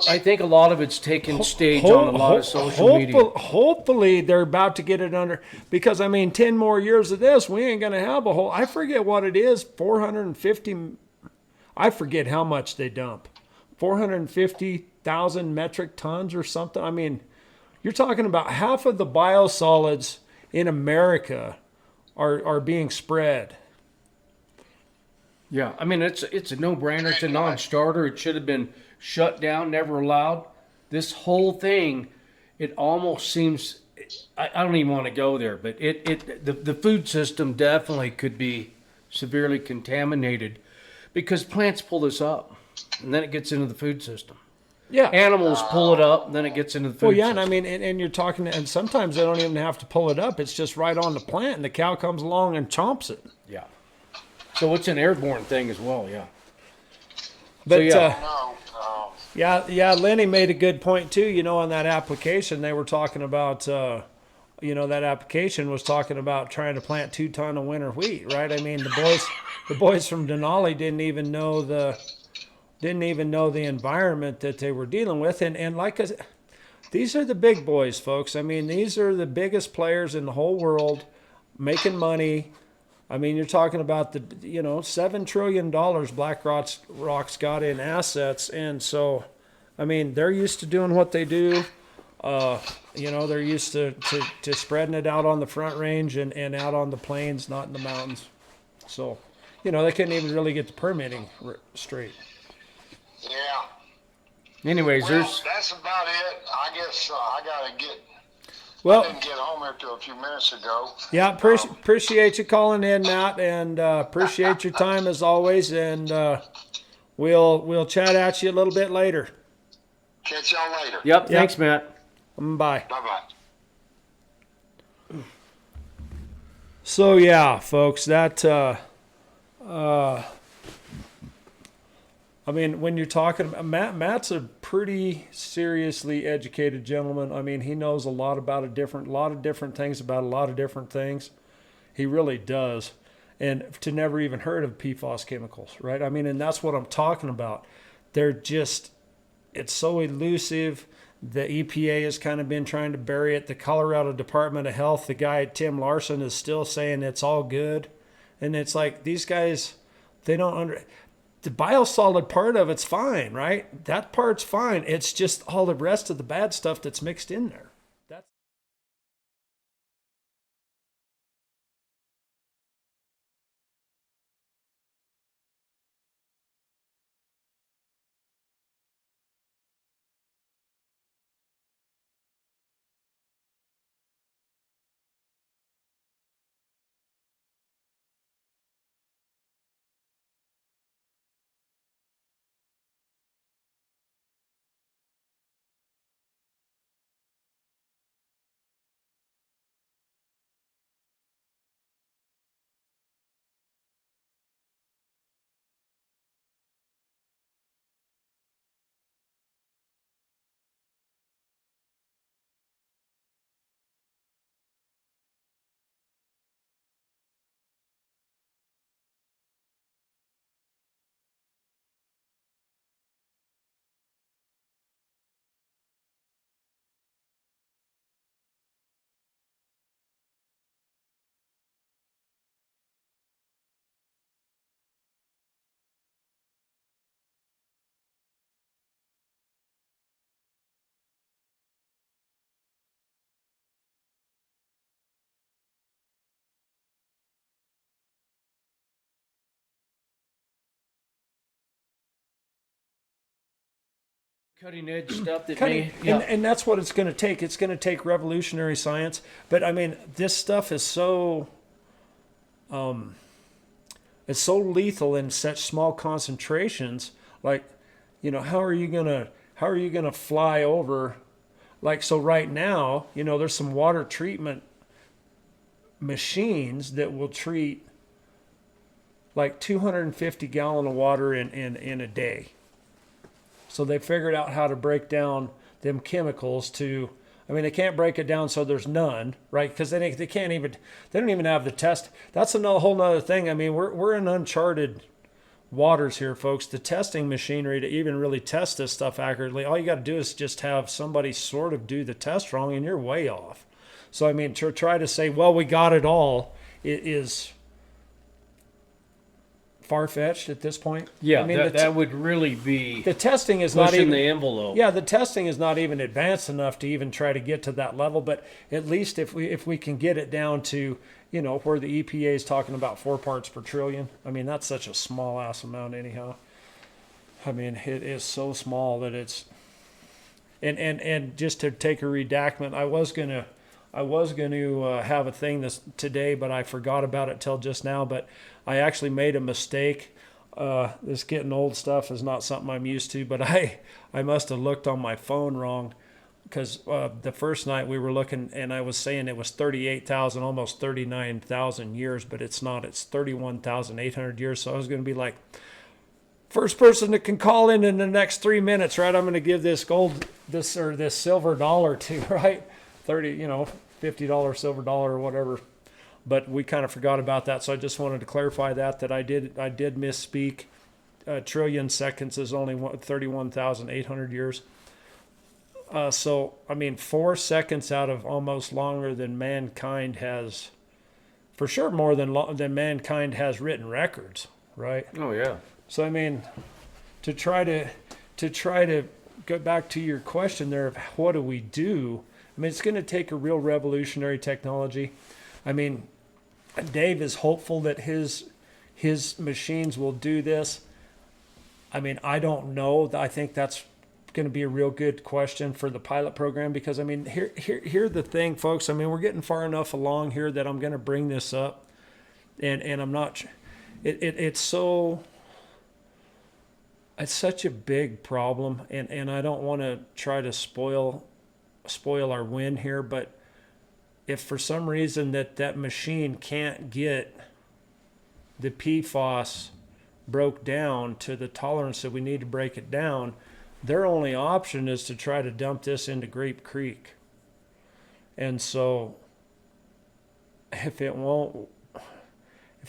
I think a lot of it's taking stage on a lot of social media.
Hopefully, they're about to get it under, because, I mean, 10 more years of this, we ain't going to have a whole, I forget what it is, 450, I forget how much they dump, 450,000 metric tons or something. I mean, you're talking about half of the biosolids in America are being spread.
Yeah, I mean, it's a no-brainer. It's a non-starter. It should have been shut down, never allowed. This whole thing, it almost seems, I don't even want to go there, but the food system definitely could be severely contaminated because plants pull this up, and then it gets into the food system.
Yeah.
Animals pull it up, and then it gets into the food system.
Well, yeah, and I mean, and you're talking, and sometimes they don't even have to pull it up. It's just right on the plant, and the cow comes along and chomps it.
Yeah. So it's an airborne thing as well, yeah.
But
so,
yeah, Lenny made a good point too. You know, on that application, they were talking about, that application was talking about trying to plant 2 tons of winter wheat, right? I mean, the boys from Denali didn't even know the environment that they were dealing with, and like I said, these are the big boys, folks. I mean, these are the biggest players in the whole world making money. I mean, you're talking about the, $7 trillion BlackRock's got in assets. And so, I mean, they're used to doing what they do. They're used to spreading it out on the Front Range and out on the plains, not in the mountains. So, they couldn't even really get the permitting straight.
Yeah.
Anyways,
that's about it. I guess I got to get.
Well,
I didn't get home here till a few minutes ago.
Yeah, appreciate you calling in, Matt, and appreciate your time as always. And we'll chat at you a little bit later.
Catch y'all later.
Yep. Thanks, Matt.
Bye.
Bye-bye.
So yeah, folks, that I mean, when you're talking about Matt's a pretty seriously educated gentleman. I mean, he knows a lot about lot of different things about a lot of different things. He really does. And to never even heard of PFAS chemicals, right? I mean, and that's what I'm talking about. It's so elusive. The EPA has kind of been trying to bury it. The Colorado Department of Health, the guy, Tim Larson, is still saying it's all good. And it's like, these guys, they don't the biosolid part of it's fine, right? That part's fine. It's just all the rest of the bad stuff that's mixed in there.
Cutting edge stuff that
and that's what it's going to take. It's going to take revolutionary science. But I mean, this stuff is so it's so lethal in such small concentrations. Like, how are you gonna fly over? Like, so right now, there's some water treatment machines that will treat like 250 gallon of water in a day. So they figured out how to break down them chemicals to, I mean, they can't break it down so there's none, right? Because they don't even have the test. That's a whole nother thing. I mean, we're in uncharted waters here, folks. The testing machinery to even really test this stuff accurately, all you got to do is just have somebody sort of do the test wrong, and you're way off. So I mean, to try to say, well, we got it all, it is far-fetched at this point.
Yeah, I mean, that would really be
the testing is
pushing
not even
the envelope.
Yeah, the testing is not even advanced enough to even try to get to that level. But at least if we can get it down to where the EPA is talking about 4 parts per trillion. I mean, that's such a small ass amount anyhow. I mean, it is so small that it's and just to take a redactment, I was gonna have a thing today, but I forgot about it till just now. But I actually made a mistake. This getting old stuff is not something I'm used to, but I must have looked on my phone wrong, because the first night we were looking and I was saying it was 38,000, almost 39,000 years, but it's not. It's 31,800 years. So I was going to be like, first person that can call in the next 3 minutes, right? I'm going to give this silver dollar to, right? $50 silver dollar or whatever. But we kind of forgot about that, so I just wanted to clarify that I did misspeak. A trillion seconds is only 31,800 years. So, I mean, 4 seconds out of almost longer than mankind has, for sure more than mankind has written records, right?
Oh, yeah.
So, I mean, to try to go back to your question there of what do we do? I mean, it's going to take a real revolutionary technology. I mean, Dave is hopeful that his machines will do this. I mean, I don't know. I think that's going to be a real good question for the pilot program because, I mean, here's the thing, folks. I mean, we're getting far enough along here that I'm going to bring this up, and I'm not. It's such a big problem, and I don't want to try to spoil our win here, but if for some reason that machine can't get the PFAS broke down to the tolerance that we need to break it down, their only option is to try to dump this into Grape Creek. And so if we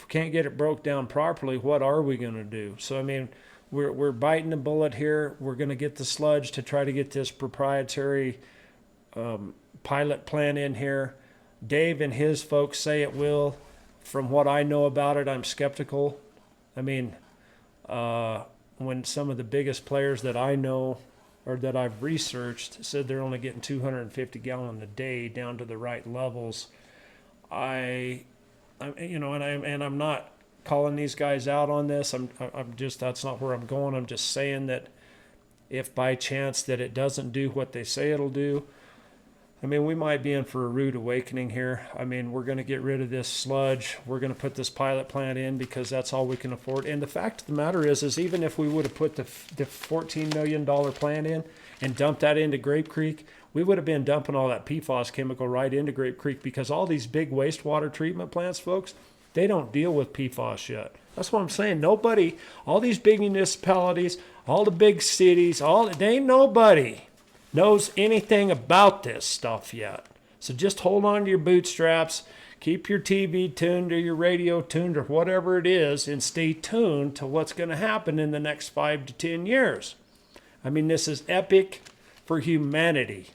can't get it broke down properly, what are we going to do? So, I mean, we're biting the bullet here. We're going to get the sludge to try to get this proprietary pilot plan in here. Dave and his folks say it will. From what I know about it, I'm skeptical. I mean, when some of the biggest players that I know or that I've researched said they're only getting 250 gallons a day down to the right levels, I'm not calling these guys out on this. I'm just, that's not where I'm going. I'm just saying that if by chance that it doesn't do what they say it'll do, I mean, we might be in for a rude awakening here. I mean, we're going to get rid of this sludge. We're going to put this pilot plant in because that's all we can afford. And the fact of the matter is even if we would have put the $14 million plant in and dumped that into Grape Creek, we would have been dumping all that PFAS chemical right into Grape Creek because all these big wastewater treatment plants, folks, they don't deal with PFAS yet. That's what I'm saying. Nobody, all these big municipalities, all the big cities, they ain't nobody knows anything about this stuff yet. So just hold on to your bootstraps, keep your TV tuned or your radio tuned or whatever it is, and stay tuned to what's going to happen in the next 5 to 10 years. I mean, this is epic for humanity.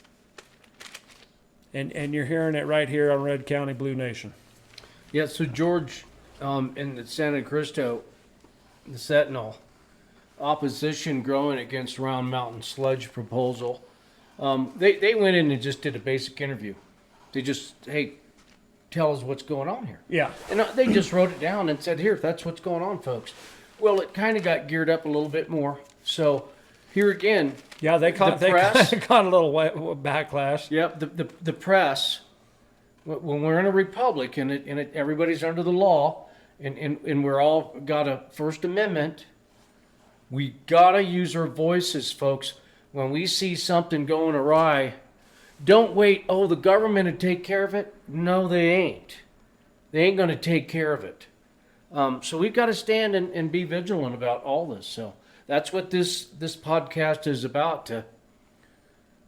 And you're hearing it right here on Red County Blue Nation.
Yeah, so George, in the Santa Cristo, the Sentinel, opposition growing against Round Mountain sludge proposal. They went in and just did a basic interview. They just, hey, tell us what's going on here.
Yeah.
And they just wrote it down and said, here, that's what's going on, folks. Well, it kind of got geared up a little bit more. So here again.
Yeah, they caught a little backlash.
Yep, the press, when we're in a republic and everybody's under the law and we're all got a First Amendment, we got to use our voices, folks. When we see something going awry, don't wait, the government will take care of it. No, they ain't. They ain't going to take care of it. So we've got to stand and be vigilant about all this. So that's what this podcast is about, to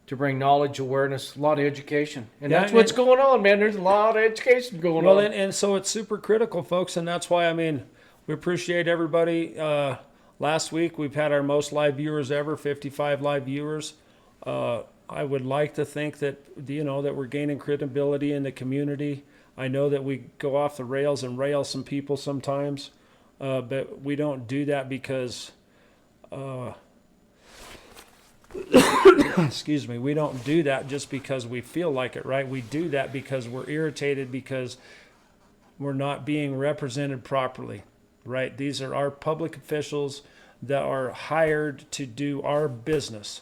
bring knowledge, awareness, a lot of education. And that's what's going on, man. There's a lot of education going on.
Well, and so it's super critical, folks, and that's why, I mean, we appreciate everybody. Last week, we've had our most live viewers ever, 55 live viewers. I would like to think that, that we're gaining credibility in the community. I know that we go off the rails and rail some people sometimes, but we don't do that because, excuse me, we don't do that just because we feel like it, right? We do that because we're irritated because we're not being represented properly. Right? These are our public officials that are hired to do our business.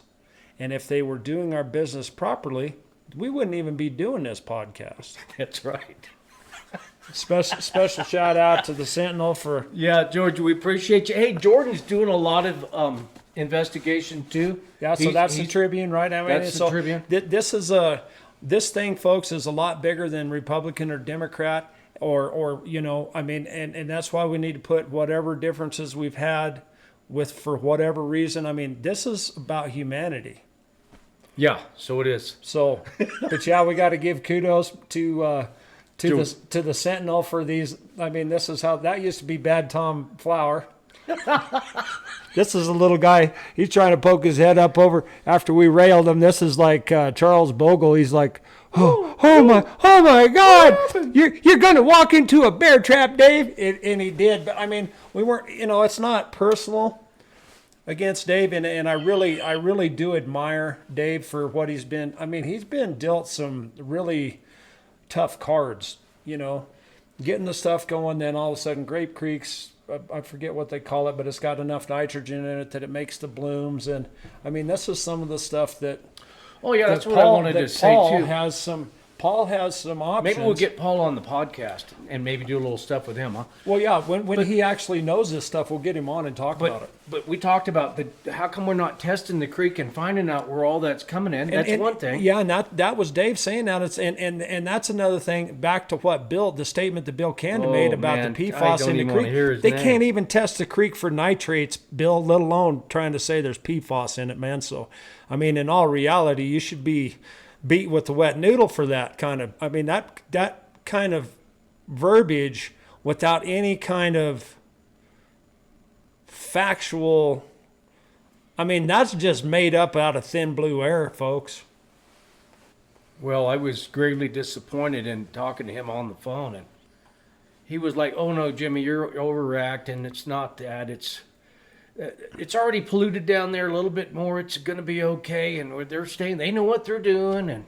And if they were doing our business properly, we wouldn't even be doing this podcast.
That's right.
Special shout out to the Sentinel for...
Yeah, George, we appreciate you. Hey, Jordan's doing a lot of investigation too.
Yeah, so that's the Tribune, right? I mean,
that's the Tribune.
This thing, folks, is a lot bigger than Republican or Democrat. Or I mean, and that's why we need to put whatever differences we've had for whatever reason. I mean, this is about humanity.
Yeah, so it is.
So, but yeah, we got to give kudos to the Sentinel for these. I mean, this is how that used to be Bad Tom Flower. This is a little guy. He's trying to poke his head up over after we railed him. This is like Charles Bogle. He's like, oh my God! You're going to walk into a bear trap, Dave. And he did. But I mean, we weren't. It's not personal against Dave, and I really do admire Dave for what he's been. I mean, he's been dealt some really tough cards. Getting the stuff going. Then all of a sudden, Grape Creek's. I forget what they call it, but it's got enough nitrogen in it that it makes the blooms. And I mean, this is some of the stuff that.
Oh yeah, that's what I wanted to say too.
Paul has some options.
Maybe we'll get Paul on the podcast and maybe do a little stuff with him, huh?
Well, yeah, when he actually knows this stuff, we'll get him on and talk about it.
But we talked about how come we're not testing the creek and finding out where all that's coming in. That's one thing.
Yeah, and that was Dave saying that. And that's another thing. Back to what the statement that Bill Cannon made about the PFAS in the creek. They can't even test the creek for nitrates, Bill, let alone trying to say there's PFAS in it, man. So, I mean, in all reality, you should be beat with the wet noodle for that kind of. I mean, that kind of verbiage without any kind of factual. I mean, that's just made up out of thin blue air, folks.
Well, I was greatly disappointed in talking to him on the phone, and he was like, "Oh no, Jimmy, you're overreacting. It's not that. It's already polluted down there a little bit more. It's going to be okay." And they're staying. They know what they're doing.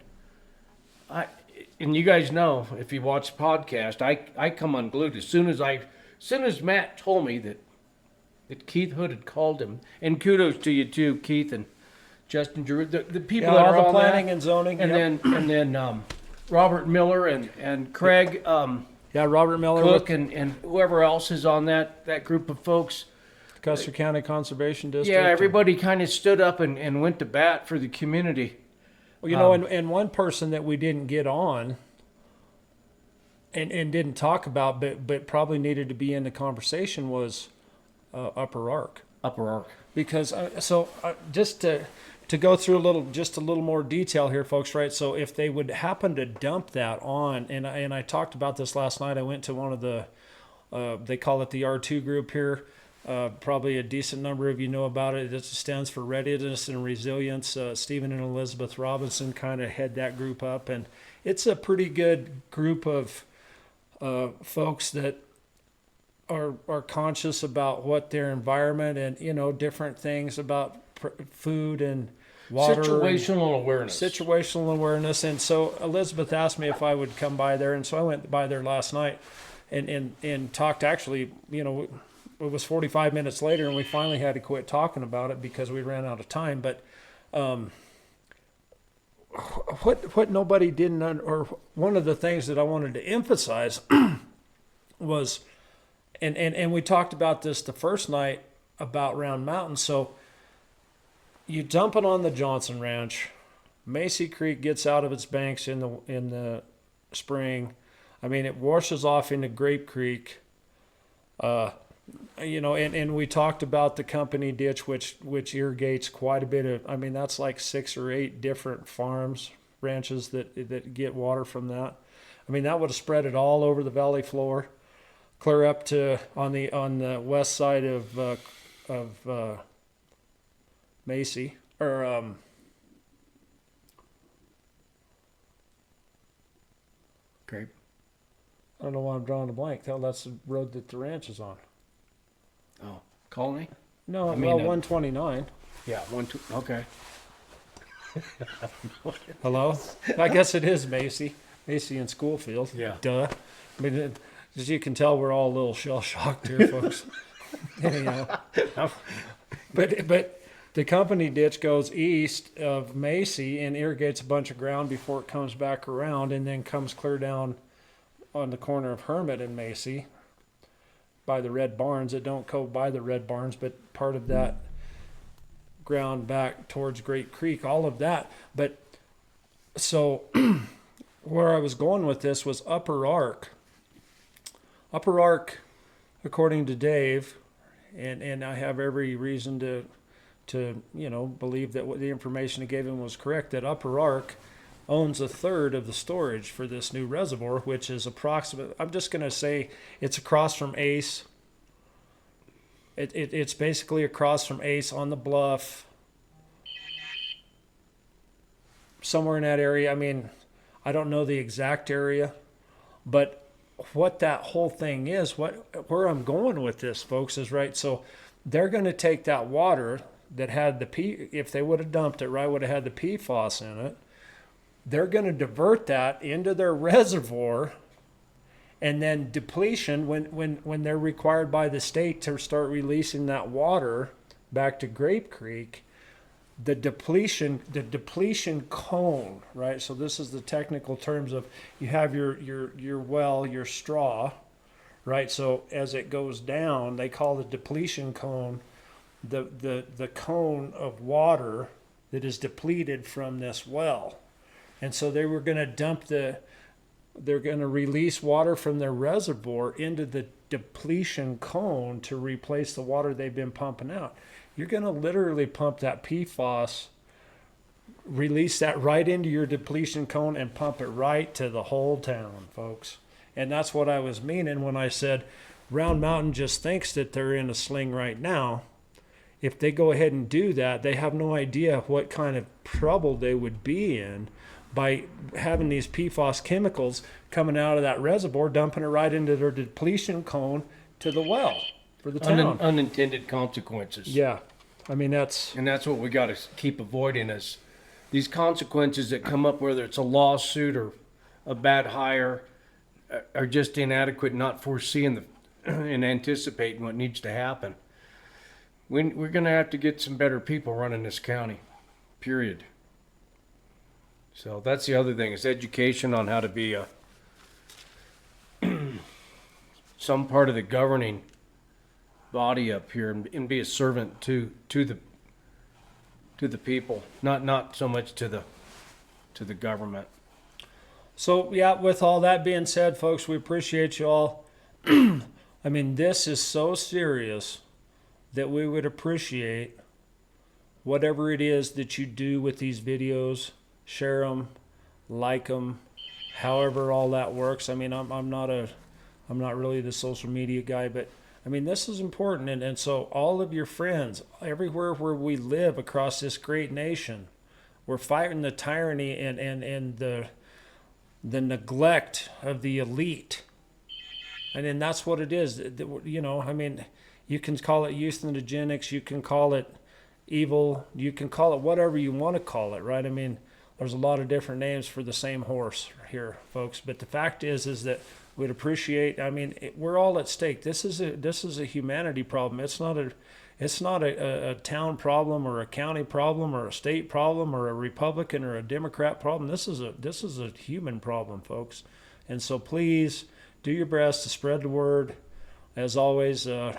And you guys know, if you watch the podcast, I come unglued as soon as Matt told me that Keith Hood had called him. And kudos to you too, Keith and Justin Drew, the people that are
all the
on
planning
that.
and zoning,
and then Robert Miller and Craig.
Robert Miller,
Cook, and whoever else is on that group of folks.
Custer County Conservation District.
Yeah, everybody kind of stood up and went to bat for the community.
Well, and one person that we didn't get on and didn't talk about, but probably needed to be in the conversation was Upper Ark.
Upper Ark.
Because just to go through a little more detail here, folks, right? So if they would happen to dump that on, and I talked about this last night. I went to one of the they call it the R2 group here. Probably a decent number of you know about it. It stands for Readiness and Resilience. Stephen and Elizabeth Robinson kind of head that group up, and it's a pretty good group of folks that are conscious about what their environment and different things about food and water. Situational awareness. And so Elizabeth asked me if I would come by there, and so I went by there last night and talked. Actually, it was 45 minutes later, and we finally had to quit talking about it because we ran out of time. But what nobody didn't, or one of the things that I wanted to emphasize was, and we talked about this the first night about Round Mountain. So you dump it on the Johnson Ranch. Macy Creek gets out of its banks in the spring. I mean, it washes off into Grape Creek. And we talked about the company ditch, which irrigates quite a bit of. I mean, that's like 6 or 8 different ranches that get water from that. I mean, that would have spread it all over the valley floor, clear up to on the west side of Macy or
Grape.
I don't know why I'm drawing a blank. That's the road that the ranch is on.
Oh, Colony?
No, 129.
Yeah, okay.
Hello? I guess it is Macy and Schoolfield.
Yeah.
Duh. I mean, as you can tell, we're all a little shell-shocked here, folks. But the company ditch goes east of Macy and irrigates a bunch of ground before it comes back around, and then comes clear down on the corner of Hermit and Macy by the Red Barns. It don't go by the Red Barns, but part of that ground back towards Great Creek, all of that. But so where I was going with this was Upper Ark. Upper Ark, according to Dave, and I have every reason to believe that what the information he gave him was correct, that Upper Ark owns a third of the storage for this new reservoir, which is approximately, I'm just going to say it's across from Ace, It's basically across from Ace on the Bluff, somewhere in that area. I mean, I don't know the exact area, but what that whole thing is, where I'm going with this, folks, is right. So they're going to take that water that had if they would have dumped it right, would have had the PFAS in it. They're going to divert that into their reservoir, and then depletion, when they're required by the state to start releasing that water back to Grape Creek, the depletion cone, right? So this is the technical terms of, you have your well, your straw, right? So as it goes down, they call the depletion cone the cone of water that is depleted from this well. And so they were going to they're going to release water from their reservoir into the depletion cone to replace the water they've been pumping out. You're going to literally pump that PFAS, release that right into your depletion cone, and pump it right to the whole town, folks. And that's what I was meaning when I said Round Mountain just thinks that they're in a sling right now. If they go ahead and do that, they have no idea what kind of trouble they would be in by having these PFAS chemicals coming out of that reservoir, dumping it right into their depletion cone to the well for the town.
Unintended consequences.
Yeah. I mean, that's
what we got to keep avoiding, is these consequences that come up, whether it's a lawsuit or a bad hire, are just inadequate, not foreseeing and anticipating what needs to happen. We're going to have to get some better people running this county, period. So that's the other thing, is education on how to be some part of the governing body up here, and be a servant to the people, not so much to the government.
So, yeah, with all that being said, folks, we appreciate you all. I mean, this is so serious that we would appreciate whatever it is that you do with these videos. Share them, like them, however all that works. I mean, I'm not really the social media guy, but I mean, this is important. And so all of your friends, everywhere where we live across this great nation, we're fighting the tyranny and the neglect of the elite. And then that's what it is. You know, I mean, you can call it eugenics, you can call it evil, you can call it whatever you want to call it, right? I mean, there's a lot of different names for the same horse here, folks. But the fact is that we'd appreciate. I mean, we're all at stake. This is a humanity problem. It's not a town problem or a county problem or a state problem or a Republican or a Democrat problem. This is a human problem, folks. And so please do your best to spread the word. As always, call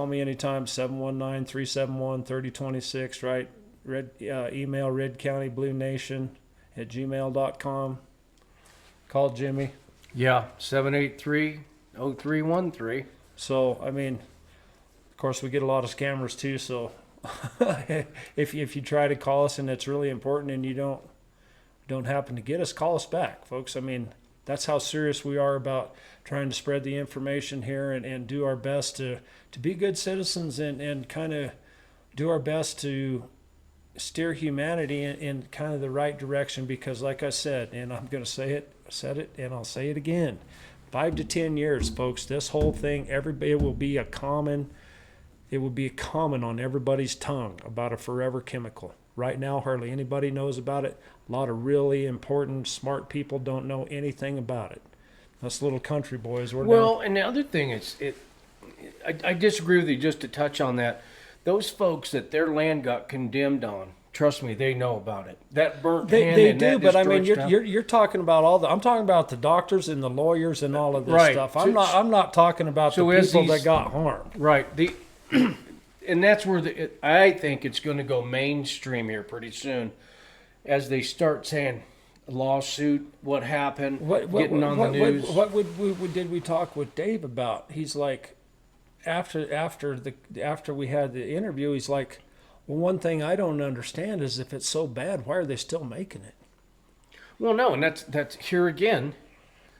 me anytime, 719-371-3026, right? Email redcountybluenation@gmail.com. Call Jimmy.
Yeah, 783-0313.
So, I mean, of course, we get a lot of scammers too. So if you try to call us and it's really important and you don't happen to get us, call us back, folks. I mean, that's how serious we are about trying to spread the information here and do our best to be good citizens and kind of do our best to steer humanity in kind of the right direction, because like I said, and I'm going to said it and I'll say it again, 5 to 10 years, folks, this whole thing, it will be common on everybody's tongue about a forever chemical. Right now, hardly anybody knows about it. A lot of really important, smart people don't know anything about it. Us little country boys.
And the other thing is, I disagree with you, just to touch on that. Those folks that their land got condemned on, trust me, they know about it. That burnt hand.
They do, but I mean, you're talking about I'm talking about the doctors and the lawyers and all of this stuff. I'm not talking about the people that got harmed.
Right. And that's where I think it's going to go mainstream here pretty soon, as they start saying lawsuit, what happened, getting on the news.
What did we talk with Dave about? He's like, after we had the interview, he's like, well, one thing I don't understand is if it's so bad, why are they still making it?
Well, no, and that's here again.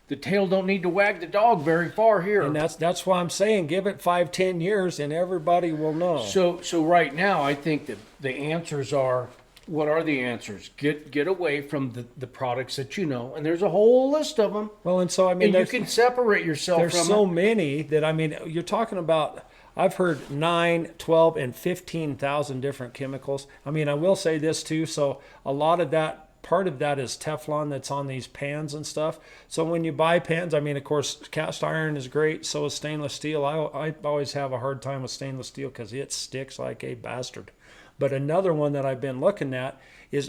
the tail don't need to wag the dog very far here.
And that's why I'm saying give it 5-10 years and everybody will know.
So right now, I think that the answers are, what are the answers? Get away from the products that you know, and there's a whole list of them.
Well, and so I mean,
and you can separate yourself from
there's so many that, I mean, you're talking about, I've heard 9, 12, and 15,000 different chemicals. I mean, I will say this too. So a lot of that, part of that is Teflon that's on these pans and stuff. So when you buy pans, I mean, of course, cast iron is great. So is stainless steel. I always have a hard time with stainless steel because it sticks like a bastard. But another one that I've been looking at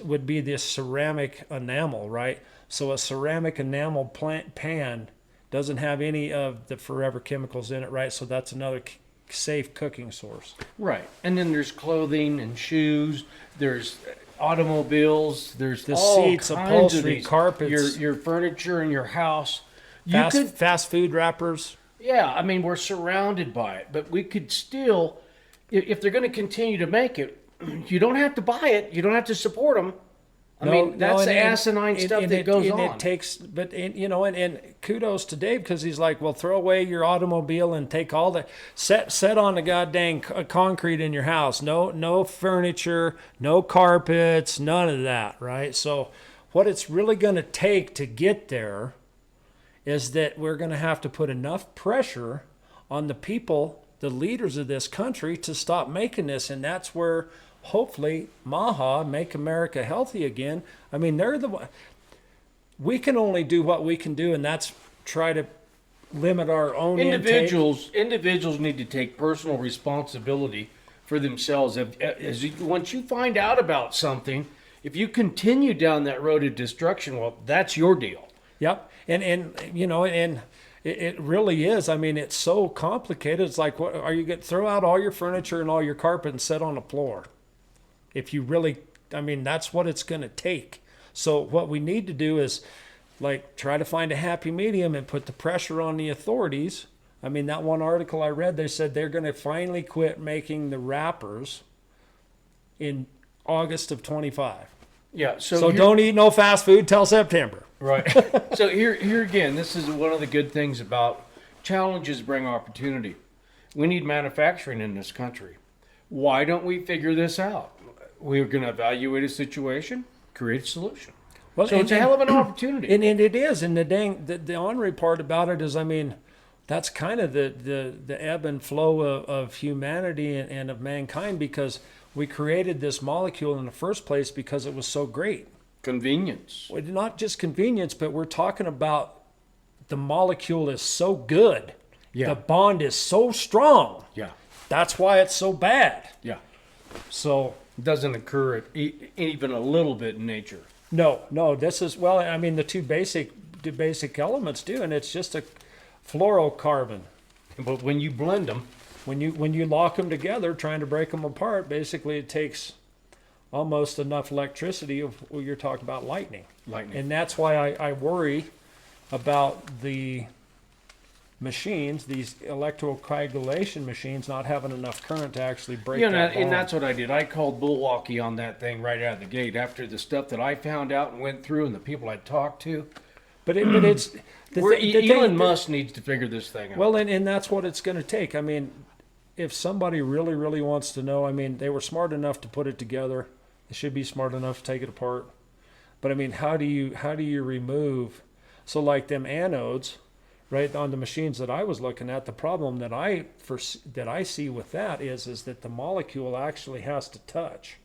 would be this ceramic enamel, right? So a ceramic enamel pan doesn't have any of the forever chemicals in it, right? So that's another safe cooking source.
Right. And then there's clothing and shoes. There's automobiles. There's
the
all
seats,
kinds
upholstery,
of these.
carpets,
your furniture in your house.
fast food wrappers.
Yeah, I mean, we're surrounded by it, but we could still, if they're going to continue to make it, you don't have to buy it. You don't have to support them. I mean, that's the asinine stuff that goes on.
It takes, but you know, and kudos to Dave because he's like, well, throw away your automobile and take all the set on the goddamn concrete in your house. No furniture, no carpets, none of that, right? So, what it's really going to take to get there is that we're going to have to put enough pressure on the people, the leaders of this country, to stop making this, and that's where. Hopefully, MAHA, Make America Healthy Again. I mean, they're the one. We can only do what we can do, and that's try to limit our own
individuals. Intake. Individuals need to take personal responsibility for themselves. Once you find out about something, if you continue down that road of destruction, well, that's your deal.
Yep, and you know, and it really is. I mean, it's so complicated. It's like, what are you going to throw out all your furniture and all your carpet and sit on the floor? If you really, I mean, that's what it's going to take. So what we need to do is like try to find a happy medium and put the pressure on the authorities. I mean, that one article I read, they said they're going to finally quit making the wrappers in August of 25.
Yeah.
So don't eat no fast food till September.
Right. So here again, this is one of the good things about challenges bring opportunity. We need manufacturing in this country. Why don't we figure this out? We're going to evaluate a situation, create a solution. Well, so it's a hell of an opportunity.
And it is. And the ornery part about it is, I mean, that's kind of the ebb and flow of humanity and of mankind, because we created this molecule in the first place because it was so great.
Convenience.
Well, not just convenience, but we're talking about the molecule is so good.
Yeah.
The bond is so strong.
Yeah.
That's why it's so bad.
Yeah.
So
it doesn't occur even a little bit in nature.
No. This is, well, I mean, the basic elements do, and it's just a fluorocarbon.
But when you blend them,
when you lock them together, trying to break them apart, basically it takes almost enough electricity of what you're talking about, lightning. And that's why I worry about the machines, these electrocoagulation machines, not having enough current to actually break that bond.
And that's what I did. I called bullwalkie on that thing right out of the gate after the stuff that I found out and went through and the people I talked to.
But it's...
Elon Musk needs to figure this thing out.
Well, and that's what it's going to take. I mean, if somebody really, really wants to know, I mean, they were smart enough to put it together. They should be smart enough to take it apart. But I mean, how do you remove? So like them anodes, right, on the machines that I was looking at, the problem that I see with that is that the molecule actually has to touch.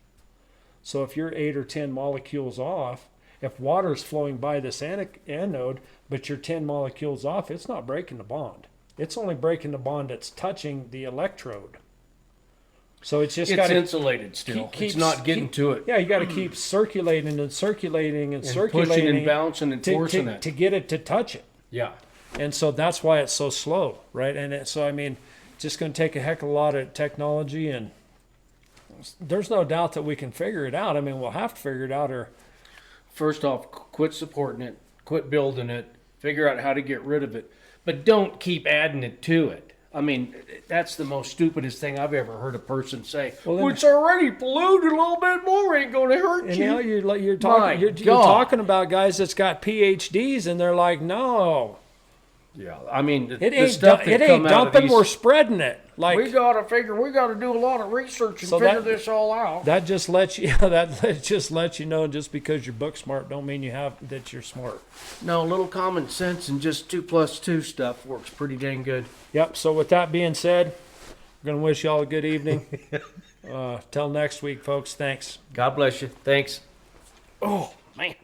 So if you're 8 or 10 molecules off, if water's flowing by this anode, but you're 10 molecules off, it's not breaking the bond. It's only breaking the bond that's touching the electrode. So it's
insulated still. It's not getting to it.
Yeah, you got to keep circulating and circulating and circulating,
pushing and bouncing and forcing it
to get it to touch it.
Yeah.
And so that's why it's so slow, right? And so I mean, it's just going to take a heck of a lot of technology, and there's no doubt that we can figure it out. I mean, we'll have to figure it out. Or
first off, quit supporting it, quit building it, figure out how to get rid of it, but don't keep adding it to it. I mean, that's the most stupidest thing I've ever heard a person say.
Well,
It's already polluted a little bit more. Ain't going to hurt
And
you.
you know, you're
My
talking you're
God.
talking about guys that's got PhDs, and they're like, no,
Yeah, I mean,
it
the
ain't
stuff that
it
come
ain't
out of
dumping.
these-
We're spreading it. Like
we got to do a lot of research and
So
figure
that-
this all out.
that just lets you just lets you know, just because you're book smart don't mean that you're smart.
No, a little common sense and just 2 + 2 stuff works pretty dang good.
Yep. So with that being said, we're gonna wish y'all a good evening. Till next week, folks. Thanks.
God bless you. Thanks. Oh, man.